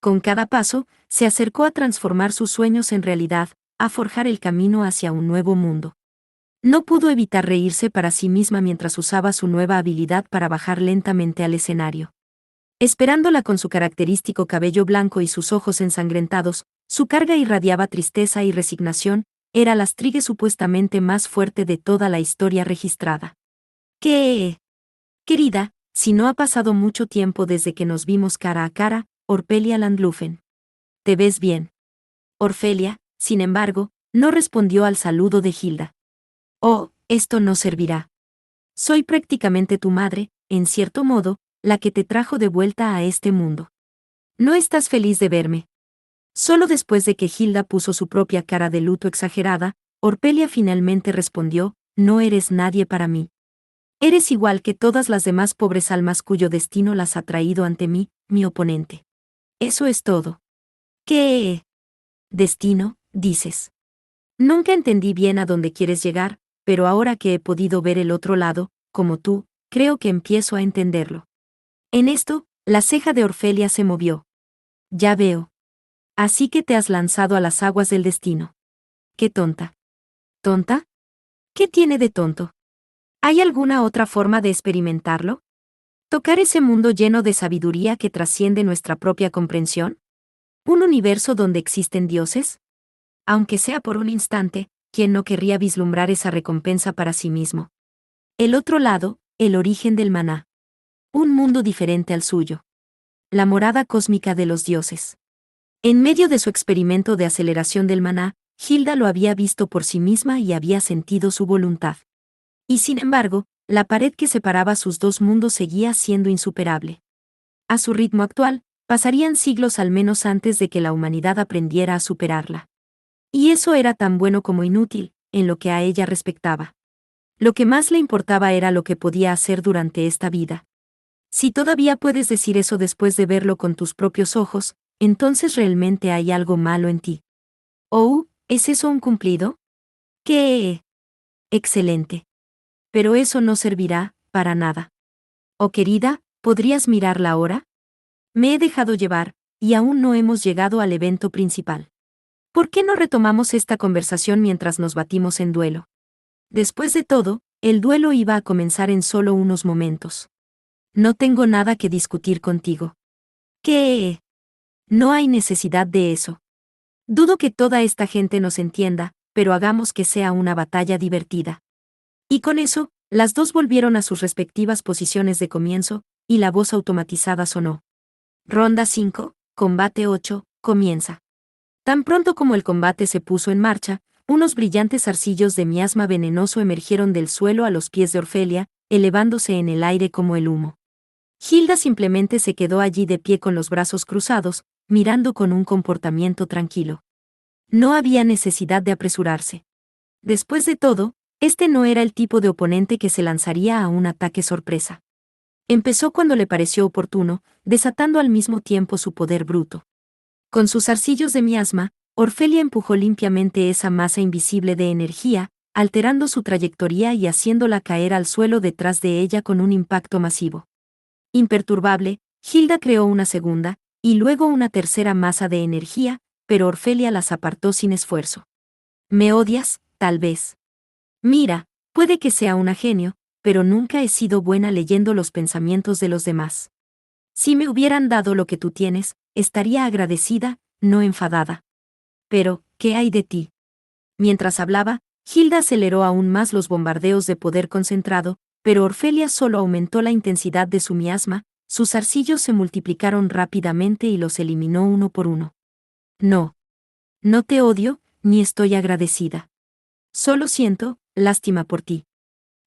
Con cada paso, se acercó a transformar sus sueños en realidad, a forjar el camino hacia un nuevo mundo. No pudo evitar reírse para sí misma mientras usaba su nueva habilidad para bajar lentamente al escenario. Esperándola con su característico cabello blanco y sus ojos ensangrentados, su carga irradiaba tristeza y resignación, era la strigue supuestamente más fuerte de toda la historia registrada. ¿Qué? Querida, si no ha pasado mucho tiempo desde que nos vimos cara a cara, Orpelia Landlufen. ¿Te ves bien? Orfelia, sin embargo, no respondió al saludo de Hilda. Oh, esto no servirá. Soy prácticamente tu madre, en cierto modo, la que te trajo de vuelta a este mundo. ¿No estás feliz de verme? Solo después de que Hilda puso su propia cara de luto exagerada, Orpelia finalmente respondió, no eres nadie para mí. Eres igual que todas las demás pobres almas cuyo destino las ha traído ante mí, mi oponente. Eso es todo. ¿Qué? ¿Destino, dices? Nunca entendí bien a dónde quieres llegar, pero ahora que he podido ver el otro lado, como tú, creo que empiezo a entenderlo. En esto, la ceja de Orfelia se movió. Ya veo. Así que te has lanzado a las aguas del destino. ¡Qué tonta! ¿Tonta? ¿Qué tiene de tonto? ¿Hay alguna otra forma de experimentarlo? ¿Tocar ese mundo lleno de sabiduría que trasciende nuestra propia comprensión? ¿Un universo donde existen dioses? Aunque sea por un instante, ¿quién no querría vislumbrar esa recompensa para sí mismo? El otro lado, el origen del maná. Un mundo diferente al suyo. La morada cósmica de los dioses. En medio de su experimento de aceleración del maná, Hilda lo había visto por sí misma y había sentido su voluntad. Y sin embargo, la pared que separaba sus dos mundos seguía siendo insuperable. A su ritmo actual, pasarían siglos al menos antes de que la humanidad aprendiera a superarla. Y eso era tan bueno como inútil, en lo que a ella respectaba. Lo que más le importaba era lo que podía hacer durante esta vida. Si todavía puedes decir eso después de verlo con tus propios ojos, entonces realmente hay algo malo en ti. ¿Oh, es eso un cumplido? ¡Qué! Excelente. Pero eso no servirá, para nada. Oh querida, ¿podrías mirarla ahora? Me he dejado llevar, y aún no hemos llegado al evento principal. ¿Por qué no retomamos esta conversación mientras nos batimos en duelo? Después de todo, el duelo iba a comenzar en solo unos momentos. No tengo nada que discutir contigo. ¿Qué? No hay necesidad de eso. Dudo que toda esta gente nos entienda, pero hagamos que sea una batalla divertida. Y con eso, las dos volvieron a sus respectivas posiciones de comienzo, y la voz automatizada sonó. Ronda 5, combate 8, comienza. Tan pronto como el combate se puso en marcha, unos brillantes zarcillos de miasma venenoso emergieron del suelo a los pies de Orfelia, elevándose en el aire como el humo. Hilda simplemente se quedó allí de pie con los brazos cruzados, mirando con un comportamiento tranquilo. No había necesidad de apresurarse. Después de todo, este no era el tipo de oponente que se lanzaría a un ataque sorpresa. Empezó cuando le pareció oportuno, desatando al mismo tiempo su poder bruto. Con sus zarcillos de miasma, Orfelia empujó limpiamente esa masa invisible de energía, alterando su trayectoria y haciéndola caer al suelo detrás de ella con un impacto masivo. Imperturbable, Hilda creó una segunda, y luego una tercera masa de energía, pero Orfelia las apartó sin esfuerzo. ¿Me odias, tal vez? Mira, puede que sea una genio, pero nunca he sido buena leyendo los pensamientos de los demás. Si me hubieran dado lo que tú tienes, estaría agradecida, no enfadada. Pero, ¿qué hay de ti? Mientras hablaba, Hilda aceleró aún más los bombardeos de poder concentrado, pero Orfelia solo aumentó la intensidad de su miasma, sus zarcillos se multiplicaron rápidamente y los eliminó uno por uno. No. No te odio, ni estoy agradecida. Solo siento lástima por ti.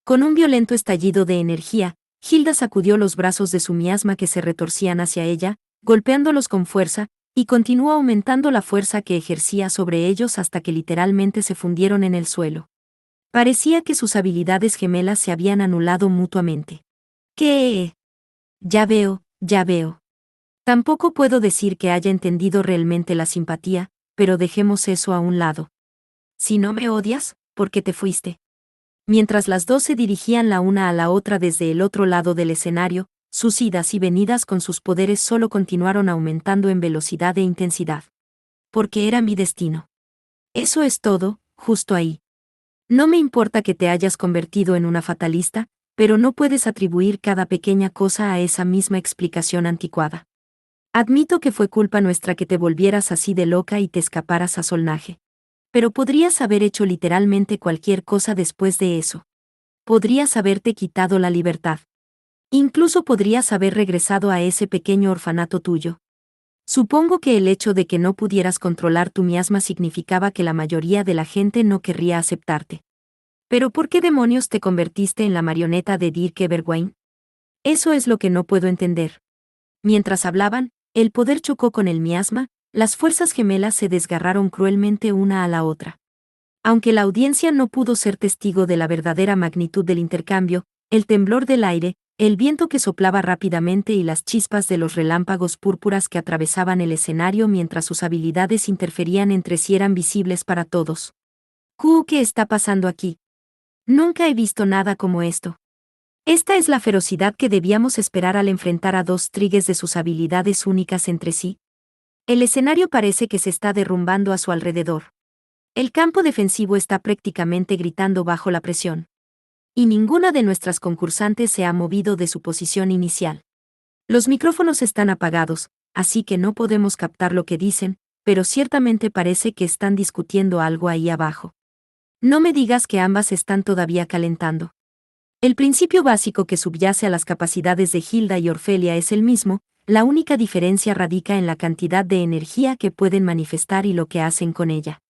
Con un violento estallido de energía, Hilda sacudió los brazos de su miasma que se retorcían hacia ella, golpeándolos con fuerza, y continuó aumentando la fuerza que ejercía sobre ellos hasta que literalmente se fundieron en el suelo. Parecía que sus habilidades gemelas se habían anulado mutuamente. ¿Qué? Ya veo, ya veo. Tampoco puedo decir que haya entendido realmente la simpatía, pero dejemos eso a un lado. Si no me odias, ¿por qué te fuiste? Mientras las dos se dirigían la una a la otra desde el otro lado del escenario, sus idas y venidas con sus poderes solo continuaron aumentando en velocidad e intensidad. Porque era mi destino. Eso es todo, justo ahí. No me importa que te hayas convertido en una fatalista, pero no puedes atribuir cada pequeña cosa a esa misma explicación anticuada. Admito que fue culpa nuestra que te volvieras así de loca y te escaparas a Solnaje. Pero podrías haber hecho literalmente cualquier cosa después de eso. Podrías haberte quitado la libertad. Incluso podrías haber regresado a ese pequeño orfanato tuyo. Supongo que el hecho de que no pudieras controlar tu miasma significaba que la mayoría de la gente no querría aceptarte. Pero ¿por qué demonios te convertiste en la marioneta de Dirk Everwine? Eso es lo que no puedo entender. Mientras hablaban, el poder chocó con el miasma, las fuerzas gemelas se desgarraron cruelmente una a la otra. Aunque la audiencia no pudo ser testigo de la verdadera magnitud del intercambio, el temblor del aire, el viento que soplaba rápidamente y las chispas de los relámpagos púrpuras que atravesaban el escenario mientras sus habilidades interferían entre sí eran visibles para todos. ¿Qué está pasando aquí? Nunca he visto nada como esto. Esta es la ferocidad que debíamos esperar al enfrentar a dos trigues de sus habilidades únicas entre sí. El escenario parece que se está derrumbando a su alrededor. El campo defensivo está prácticamente gritando bajo la presión. Y ninguna de nuestras concursantes se ha movido de su posición inicial. Los micrófonos están apagados, así que no podemos captar lo que dicen, pero ciertamente parece que están discutiendo algo ahí abajo. No me digas que ambas están todavía calentando. El principio básico que subyace a las capacidades de Hilda y Orfelia es el mismo, la única diferencia radica en la cantidad de energía que pueden manifestar y lo que hacen con ella.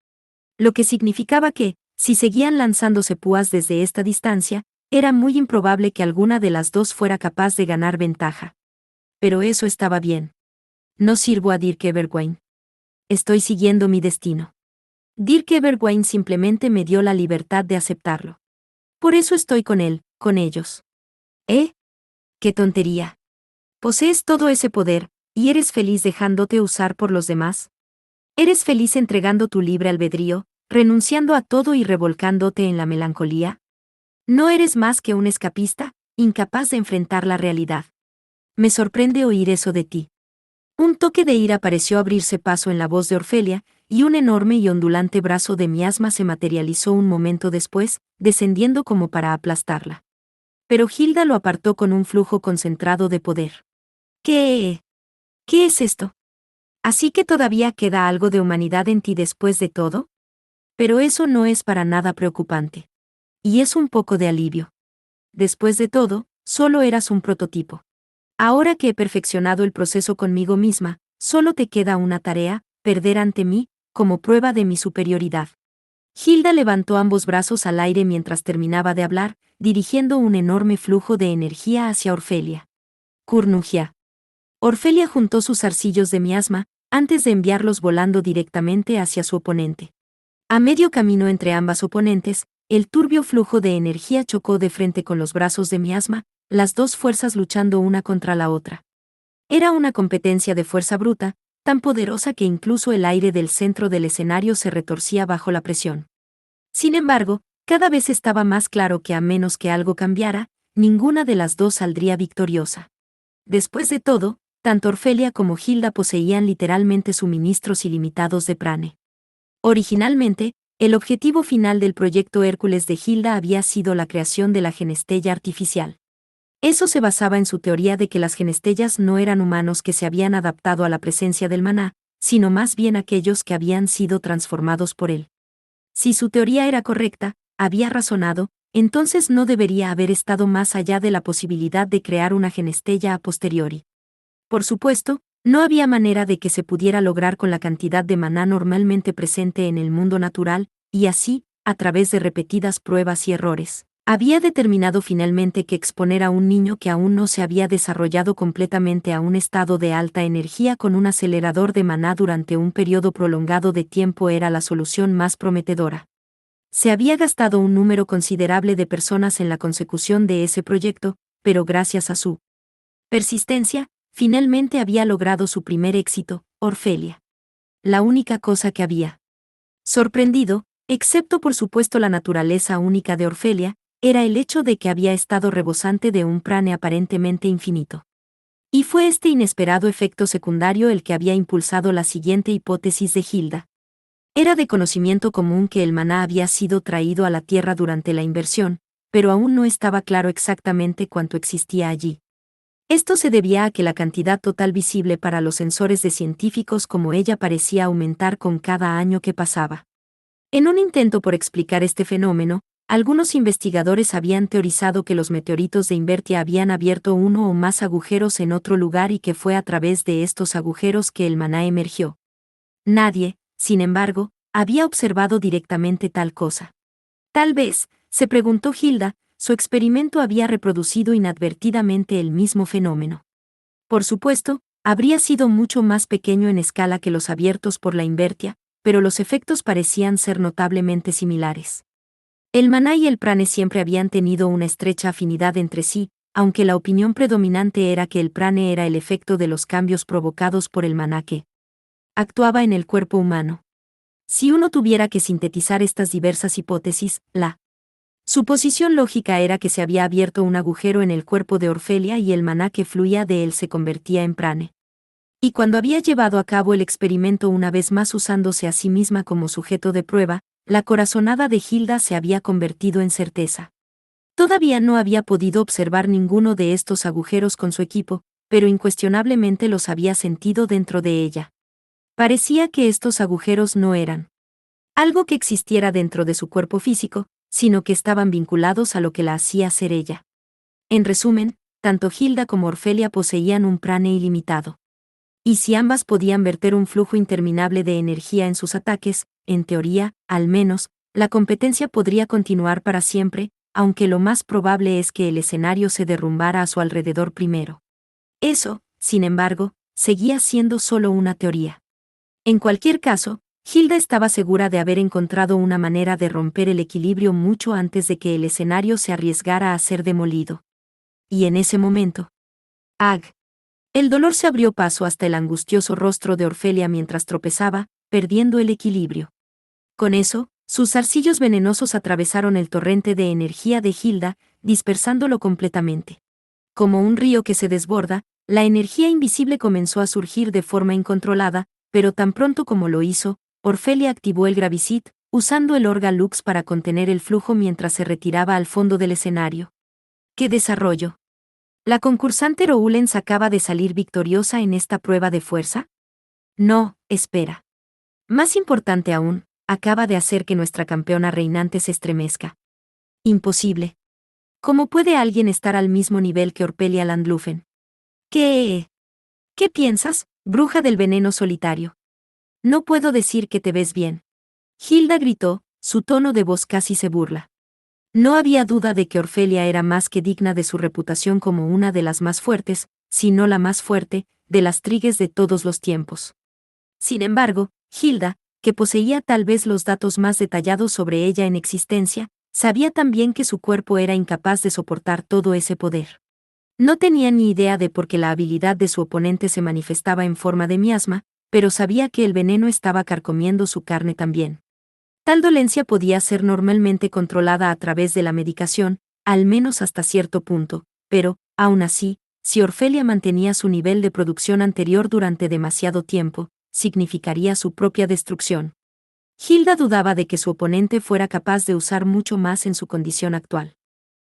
Lo que significaba que, si seguían lanzándose púas desde esta distancia, era muy improbable que alguna de las dos fuera capaz de ganar ventaja. Pero eso estaba bien. No sirvo a Dirk Everwine. Estoy siguiendo mi destino. Dirk Everwine simplemente me dio la libertad de aceptarlo. Por eso estoy con él, con ellos. ¿Eh? ¡Qué tontería! Posees todo ese poder, y eres feliz dejándote usar por los demás. ¿Eres feliz entregando tu libre albedrío, renunciando a todo y revolcándote en la melancolía? ¿No eres más que un escapista, incapaz de enfrentar la realidad? Me sorprende oír eso de ti. Un toque de ira pareció abrirse paso en la voz de Orfelia, y un enorme y ondulante brazo de miasma se materializó un momento después, descendiendo como para aplastarla. Pero Hilda lo apartó con un flujo concentrado de poder. ¿Qué es esto? ¿Así que todavía queda algo de humanidad en ti después de todo? Pero eso no es para nada preocupante. Y es un poco de alivio. Después de todo, solo eras un prototipo. Ahora que he perfeccionado el proceso conmigo misma, solo te queda una tarea, perder ante mí, como prueba de mi superioridad. Hilda levantó ambos brazos al aire mientras terminaba de hablar, dirigiendo un enorme flujo de energía hacia Orfelia. Curnugia. Orfelia juntó sus zarcillos de miasma, antes de enviarlos volando directamente hacia su oponente. A medio camino entre ambas oponentes, el turbio flujo de energía chocó de frente con los brazos de miasma, las dos fuerzas luchando una contra la otra. Era una competencia de fuerza bruta, tan poderosa que incluso el aire del centro del escenario se retorcía bajo la presión. Sin embargo, cada vez estaba más claro que a menos que algo cambiara, ninguna de las dos saldría victoriosa. Después de todo, tanto Orfelia como Hilda poseían literalmente suministros ilimitados de prane. Originalmente, el objetivo final del proyecto Hércules de Hilda había sido la creación de la genestella artificial. Eso se basaba en su teoría de que las genestellas no eran humanos que se habían adaptado a la presencia del maná, sino más bien aquellos que habían sido transformados por él. Si su teoría era correcta, había razonado, entonces no debería haber estado más allá de la posibilidad de crear una genestella a posteriori. Por supuesto, no había manera de que se pudiera lograr con la cantidad de maná normalmente presente en el mundo natural, y así, a través de repetidas pruebas y errores, había determinado finalmente que exponer a un niño que aún no se había desarrollado completamente a un estado de alta energía con un acelerador de maná durante un periodo prolongado de tiempo era la solución más prometedora. Se había gastado un número considerable de personas en la consecución de ese proyecto, pero gracias a su persistencia, finalmente había logrado su primer éxito, Orfelia. La única cosa que había sorprendido, excepto por supuesto la naturaleza única de Orfelia, era el hecho de que había estado rebosante de un prane aparentemente infinito. Y fue este inesperado efecto secundario el que había impulsado la siguiente hipótesis de Hilda. Era de conocimiento común que el maná había sido traído a la Tierra durante la inversión, pero aún no estaba claro exactamente cuánto existía allí. Esto se debía a que la cantidad total visible para los sensores de científicos como ella parecía aumentar con cada año que pasaba. En un intento por explicar este fenómeno, algunos investigadores habían teorizado que los meteoritos de Invertia habían abierto uno o más agujeros en otro lugar y que fue a través de estos agujeros que el maná emergió. Nadie, sin embargo, había observado directamente tal cosa. Tal vez, se preguntó Hilda, su experimento había reproducido inadvertidamente el mismo fenómeno. Por supuesto, habría sido mucho más pequeño en escala que los abiertos por la Invertia, pero los efectos parecían ser notablemente similares. El maná y el prane siempre habían tenido una estrecha afinidad entre sí, aunque la opinión predominante era que el prane era el efecto de los cambios provocados por el maná que actuaba en el cuerpo humano. Si uno tuviera que sintetizar estas diversas hipótesis, la suposición lógica era que se había abierto un agujero en el cuerpo de Orfelia y el maná que fluía de él se convertía en prane. Y cuando había llevado a cabo el experimento una vez más usándose a sí misma como sujeto de prueba, la corazonada de Hilda se había convertido en certeza. Todavía no había podido observar ninguno de estos agujeros con su equipo, pero incuestionablemente los había sentido dentro de ella. Parecía que estos agujeros no eran algo que existiera dentro de su cuerpo físico, sino que estaban vinculados a lo que la hacía ser ella. En resumen, tanto Hilda como Orfelia poseían un prane ilimitado. Y si ambas podían verter un flujo interminable de energía en sus ataques, en teoría, al menos, la competencia podría continuar para siempre, aunque lo más probable es que el escenario se derrumbara a su alrededor primero. Eso, sin embargo, seguía siendo solo una teoría. En cualquier caso, Hilda estaba segura de haber encontrado una manera de romper el equilibrio mucho antes de que el escenario se arriesgara a ser demolido. Y en ese momento, ¡ag! El dolor se abrió paso hasta el angustioso rostro de Orfelia mientras tropezaba, perdiendo el equilibrio. Con eso, sus zarcillos venenosos atravesaron el torrente de energía de Hilda, dispersándolo completamente. Como un río que se desborda, la energía invisible comenzó a surgir de forma incontrolada, pero tan pronto como lo hizo, Orfelia activó el Gravicid, usando el Orga Lux para contener el flujo mientras se retiraba al fondo del escenario. ¡Qué desarrollo! ¿La concursante Roulens acaba de salir victoriosa en esta prueba de fuerza? No, espera. Más importante aún, acaba de hacer que nuestra campeona reinante se estremezca. Imposible. ¿Cómo puede alguien estar al mismo nivel que Orfelia Landlufen? ¿Qué piensas, bruja del veneno solitario? No puedo decir que te ves bien. Hilda gritó, su tono de voz casi se burla. No había duda de que Orfelia era más que digna de su reputación como una de las más fuertes, si no la más fuerte, de las trigues de todos los tiempos. Sin embargo, Hilda, que poseía tal vez los datos más detallados sobre ella en existencia, sabía también que su cuerpo era incapaz de soportar todo ese poder. No tenía ni idea de por qué la habilidad de su oponente se manifestaba en forma de miasma, pero sabía que el veneno estaba carcomiendo su carne también. Tal dolencia podía ser normalmente controlada a través de la medicación, al menos hasta cierto punto, pero, aún así, si Orfelia mantenía su nivel de producción anterior durante demasiado tiempo, significaría su propia destrucción. Hilda dudaba de que su oponente fuera capaz de usar mucho más en su condición actual.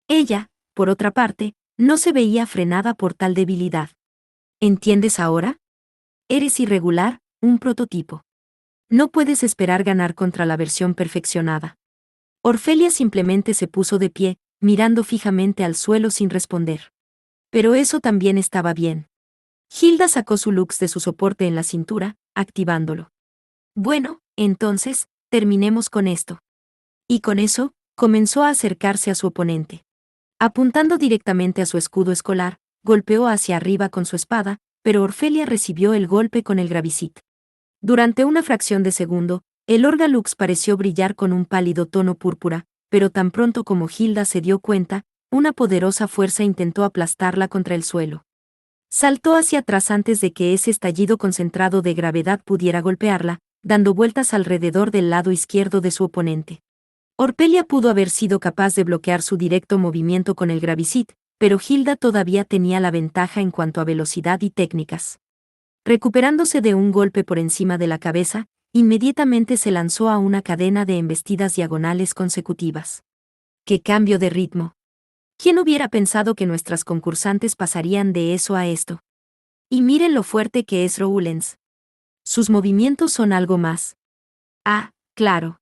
Ella, por otra parte, no se veía frenada por tal debilidad. ¿Entiendes ahora? Eres irregular, un prototipo. No puedes esperar ganar contra la versión perfeccionada. Orfelia simplemente se puso de pie, mirando fijamente al suelo sin responder. Pero eso también estaba bien. Hilda sacó su lux de su soporte en la cintura, activándolo. Bueno, entonces, terminemos con esto. Y con eso, comenzó a acercarse a su oponente. Apuntando directamente a su escudo escolar, golpeó hacia arriba con su espada, pero Orfelia recibió el golpe con el Gravisit. Durante una fracción de segundo, el Orgalux pareció brillar con un pálido tono púrpura, pero tan pronto como Hilda se dio cuenta, una poderosa fuerza intentó aplastarla contra el suelo. Saltó hacia atrás antes de que ese estallido concentrado de gravedad pudiera golpearla, dando vueltas alrededor del lado izquierdo de su oponente. Orfelia pudo haber sido capaz de bloquear su directo movimiento con el Gravisit, pero Hilda todavía tenía la ventaja en cuanto a velocidad y técnicas. Recuperándose de un golpe por encima de la cabeza, inmediatamente se lanzó a una cadena de embestidas diagonales consecutivas. ¡Qué cambio de ritmo! ¿Quién hubiera pensado que nuestras concursantes pasarían de eso a esto? Y miren lo fuerte que es Rowlands. Sus movimientos son algo más. Ah, claro.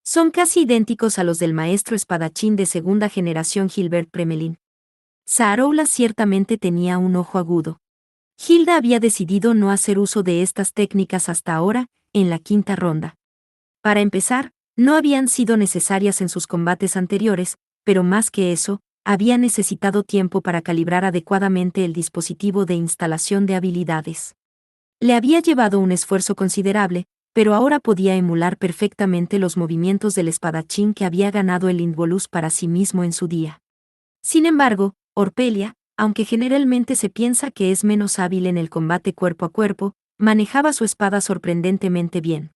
Son casi idénticos a los del maestro espadachín de segunda generación Gilbert Premelin. Saaroula ciertamente tenía un ojo agudo. Hilda había decidido no hacer uso de estas técnicas hasta ahora, en la quinta ronda. Para empezar, no habían sido necesarias en sus combates anteriores, pero más que eso, había necesitado tiempo para calibrar adecuadamente el dispositivo de instalación de habilidades. Le había llevado un esfuerzo considerable, pero ahora podía emular perfectamente los movimientos del espadachín que había ganado el Indvolus para sí mismo en su día. Sin embargo, Orfelia, aunque generalmente se piensa que es menos hábil en el combate cuerpo a cuerpo, manejaba su espada sorprendentemente bien.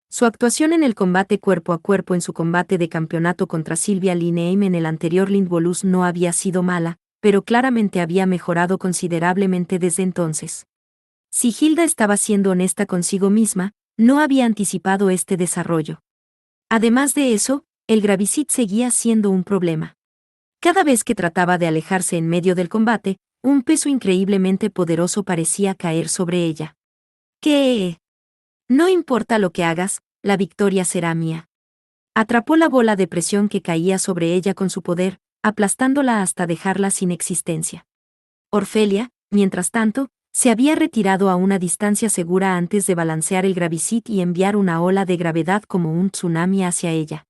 Su actuación en el combate cuerpo a cuerpo en su combate de campeonato contra Sylvia Lineheim en el anterior Lindvolus no había sido mala, pero claramente había mejorado considerablemente desde entonces. Si Hilda estaba siendo honesta consigo misma, no había anticipado este desarrollo. Además de eso, el Gravisit seguía siendo un problema. Cada vez que trataba de alejarse en medio del combate, un peso increíblemente poderoso parecía caer sobre ella. ¿Qué? No importa lo que hagas, la victoria será mía. Atrapó la bola de presión que caía sobre ella con su poder, aplastándola hasta dejarla sin existencia. Orfelia, mientras tanto, se había retirado a una distancia segura antes de balancear el Gravisit y enviar una ola de gravedad como un tsunami hacia ella.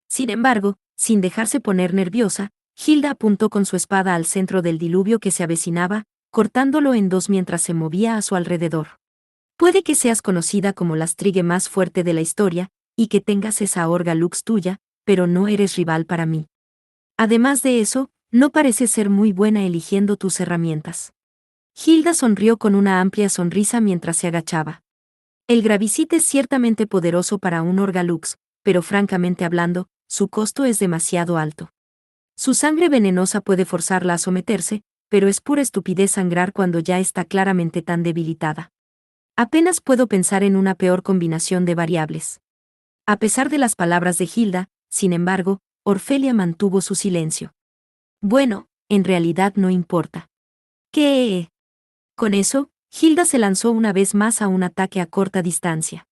Sin embargo, sin dejarse poner nerviosa, Hilda apuntó con su espada al centro del diluvio que se avecinaba, cortándolo en dos mientras se movía a su alrededor. Puede que seas conocida como la Strige más fuerte de la historia, y que tengas esa Orga Lux tuya, pero no eres rival para mí. Además de eso, no pareces ser muy buena eligiendo tus herramientas. Hilda sonrió con una amplia sonrisa mientras se agachaba. El Gravisit es ciertamente poderoso para un Orga Lux, pero francamente hablando, su costo es demasiado alto. Su sangre venenosa puede forzarla a someterse, pero es pura estupidez sangrar cuando ya está claramente tan debilitada. Apenas puedo pensar en una peor combinación de variables. A pesar de las palabras de Hilda, sin embargo, Orfelia mantuvo su silencio. Bueno, en realidad no importa. ¿Qué? Con eso, Hilda se lanzó una vez más a un ataque a corta distancia.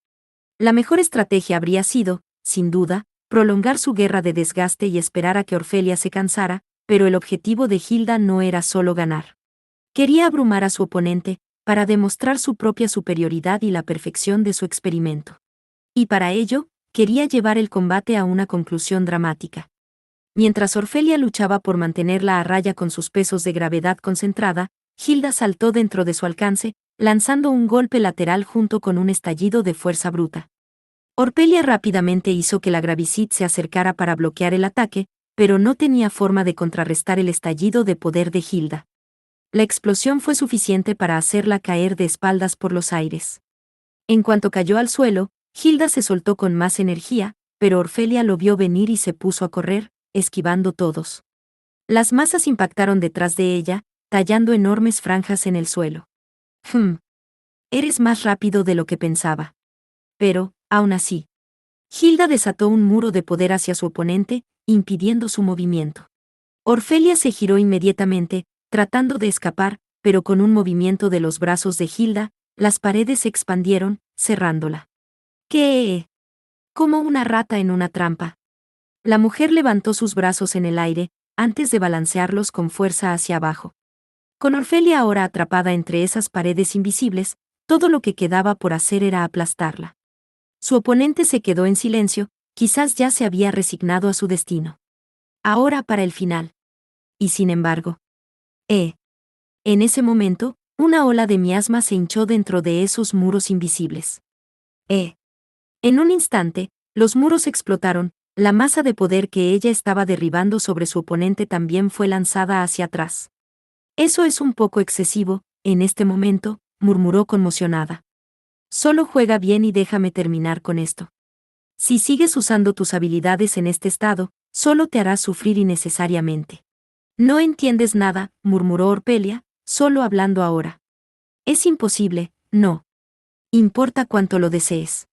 La mejor estrategia habría sido, sin duda, prolongar su guerra de desgaste y esperar a que Orfelia se cansara, pero el objetivo de Hilda no era solo ganar. Quería abrumar a su oponente, para demostrar su propia superioridad y la perfección de su experimento. Y para ello, quería llevar el combate a una conclusión dramática. Mientras Orfelia luchaba por mantenerla a raya con sus pesos de gravedad concentrada, Hilda saltó dentro de su alcance, lanzando un golpe lateral junto con un estallido de fuerza bruta. Orfelia rápidamente hizo que la Gravisit se acercara para bloquear el ataque, pero no tenía forma de contrarrestar el estallido de poder de Hilda. La explosión fue suficiente para hacerla caer de espaldas por los aires. En cuanto cayó al suelo, Hilda se soltó con más energía, pero Orfelia lo vio venir y se puso a correr, esquivando todos. Las masas impactaron detrás de ella, tallando enormes franjas en el suelo. Eres más rápido de lo que pensaba. Pero, aún así, Hilda desató un muro de poder hacia su oponente, impidiendo su movimiento. Orfelia se giró inmediatamente, tratando de escapar, pero con un movimiento de los brazos de Hilda, las paredes se expandieron, cerrándola. ¿Qué? Como una rata en una trampa. La mujer levantó sus brazos en el aire, antes de balancearlos con fuerza hacia abajo. Con Orfelia ahora atrapada entre esas paredes invisibles, todo lo que quedaba por hacer era aplastarla. Su oponente se quedó en silencio, quizás ya se había resignado a su destino. Ahora para el final. Y sin embargo. En ese momento, una ola de miasma se hinchó dentro de esos muros invisibles. En un instante, los muros explotaron, la masa de poder que ella estaba derribando sobre su oponente también fue lanzada hacia atrás. Eso es un poco excesivo, en este momento, murmuró conmocionada. Solo juega bien y déjame terminar con esto. Si sigues usando tus habilidades en este estado, solo te harás sufrir innecesariamente. No entiendes nada, murmuró Orfelia, solo hablando ahora. Es imposible, no. Importa cuánto lo desees.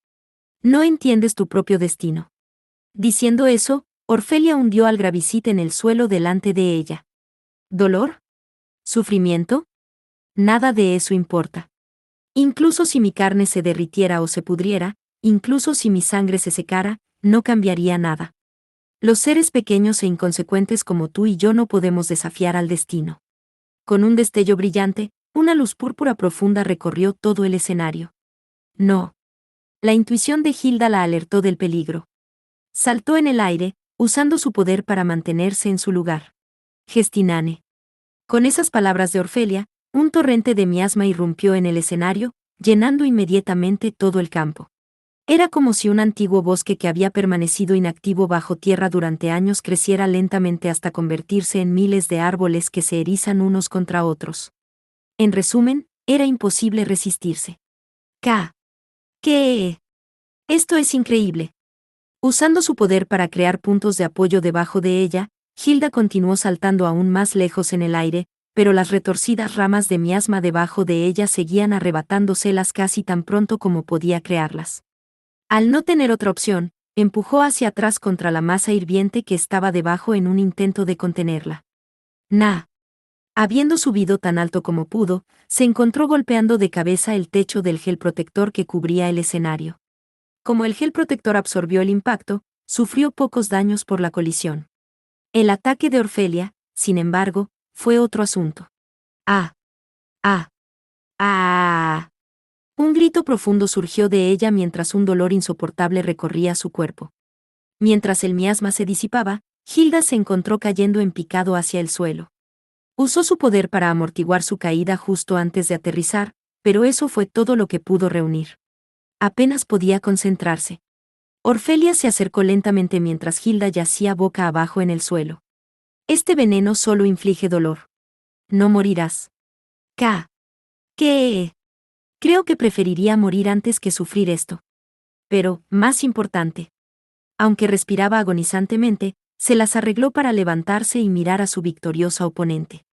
No entiendes tu propio destino. Diciendo eso, Orfelia hundió al Gravicid en el suelo delante de ella. ¿Dolor? ¿Sufrimiento? Nada de eso importa. Incluso si mi carne se derritiera o se pudriera, incluso si mi sangre se secara, no cambiaría nada. Los seres pequeños e inconsecuentes como tú y yo no podemos desafiar al destino. Con un destello brillante, una luz púrpura profunda recorrió todo el escenario. No. La intuición de Hilda la alertó del peligro. Saltó en el aire, usando su poder para mantenerse en su lugar. Gestinane. Con esas palabras de Orfelia, un torrente de miasma irrumpió en el escenario, llenando inmediatamente todo el campo. Era como si un antiguo bosque que había permanecido inactivo bajo tierra durante años creciera lentamente hasta convertirse en miles de árboles que se erizan unos contra otros. En resumen, era imposible resistirse. ¿Qué? Esto es increíble. Usando su poder para crear puntos de apoyo debajo de ella, Hilda continuó saltando aún más lejos en el aire, pero las retorcidas ramas de miasma debajo de ella seguían arrebatándoselas casi tan pronto como podía crearlas. Al no tener otra opción, empujó hacia atrás contra la masa hirviente que estaba debajo en un intento de contenerla. Habiendo subido tan alto como pudo, se encontró golpeando de cabeza el techo del gel protector que cubría el escenario. Como el gel protector absorbió el impacto, sufrió pocos daños por la colisión. El ataque de Orfelia, sin embargo, fue otro asunto. ¡Ah! ¡Ah! ¡Ah! Un grito profundo surgió de ella mientras un dolor insoportable recorría su cuerpo. Mientras el miasma se disipaba, Hilda se encontró cayendo en picado hacia el suelo. Usó su poder para amortiguar su caída justo antes de aterrizar, pero eso fue todo lo que pudo reunir. Apenas podía concentrarse. Orfelia se acercó lentamente mientras Hilda yacía boca abajo en el suelo. Este veneno solo inflige dolor. No morirás. ¿Qué? Creo que preferiría morir antes que sufrir esto. Pero, más importante. Aunque respiraba agonizantemente, se las arregló para levantarse y mirar a su victoriosa oponente.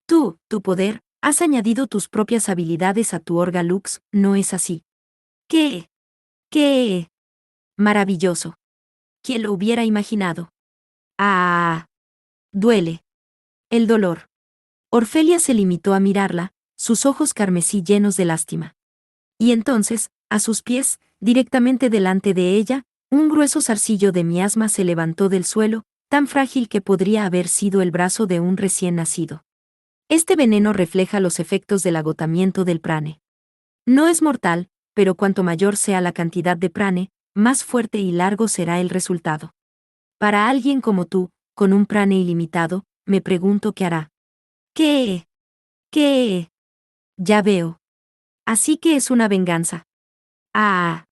Tu poder, has añadido tus propias habilidades a tu Orga Lux, ¿no es así? ¿Qué? Maravilloso. ¿Quién lo hubiera imaginado? ¡Ah! Duele. El dolor. Orfelia se limitó a mirarla, sus ojos carmesí llenos de lástima. Y entonces, a sus pies, directamente delante de ella, un grueso zarcillo de miasma se levantó del suelo, tan frágil que podría haber sido el brazo de un recién nacido. Este veneno refleja los efectos del agotamiento del prane. No es mortal, pero cuanto mayor sea la cantidad de prane, más fuerte y largo será el resultado. Para alguien como tú, con un prane ilimitado, me pregunto qué hará. ¿Qué? Ya veo. Así que es una venganza. ¡Ah!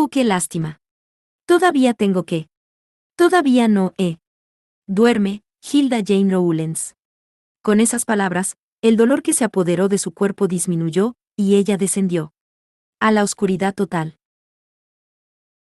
¡Qué lástima! Todavía tengo que. Todavía no. Duerme, Hilda Jane Rowlands. Con esas palabras, el dolor que se apoderó de su cuerpo disminuyó, y ella descendió a la oscuridad total.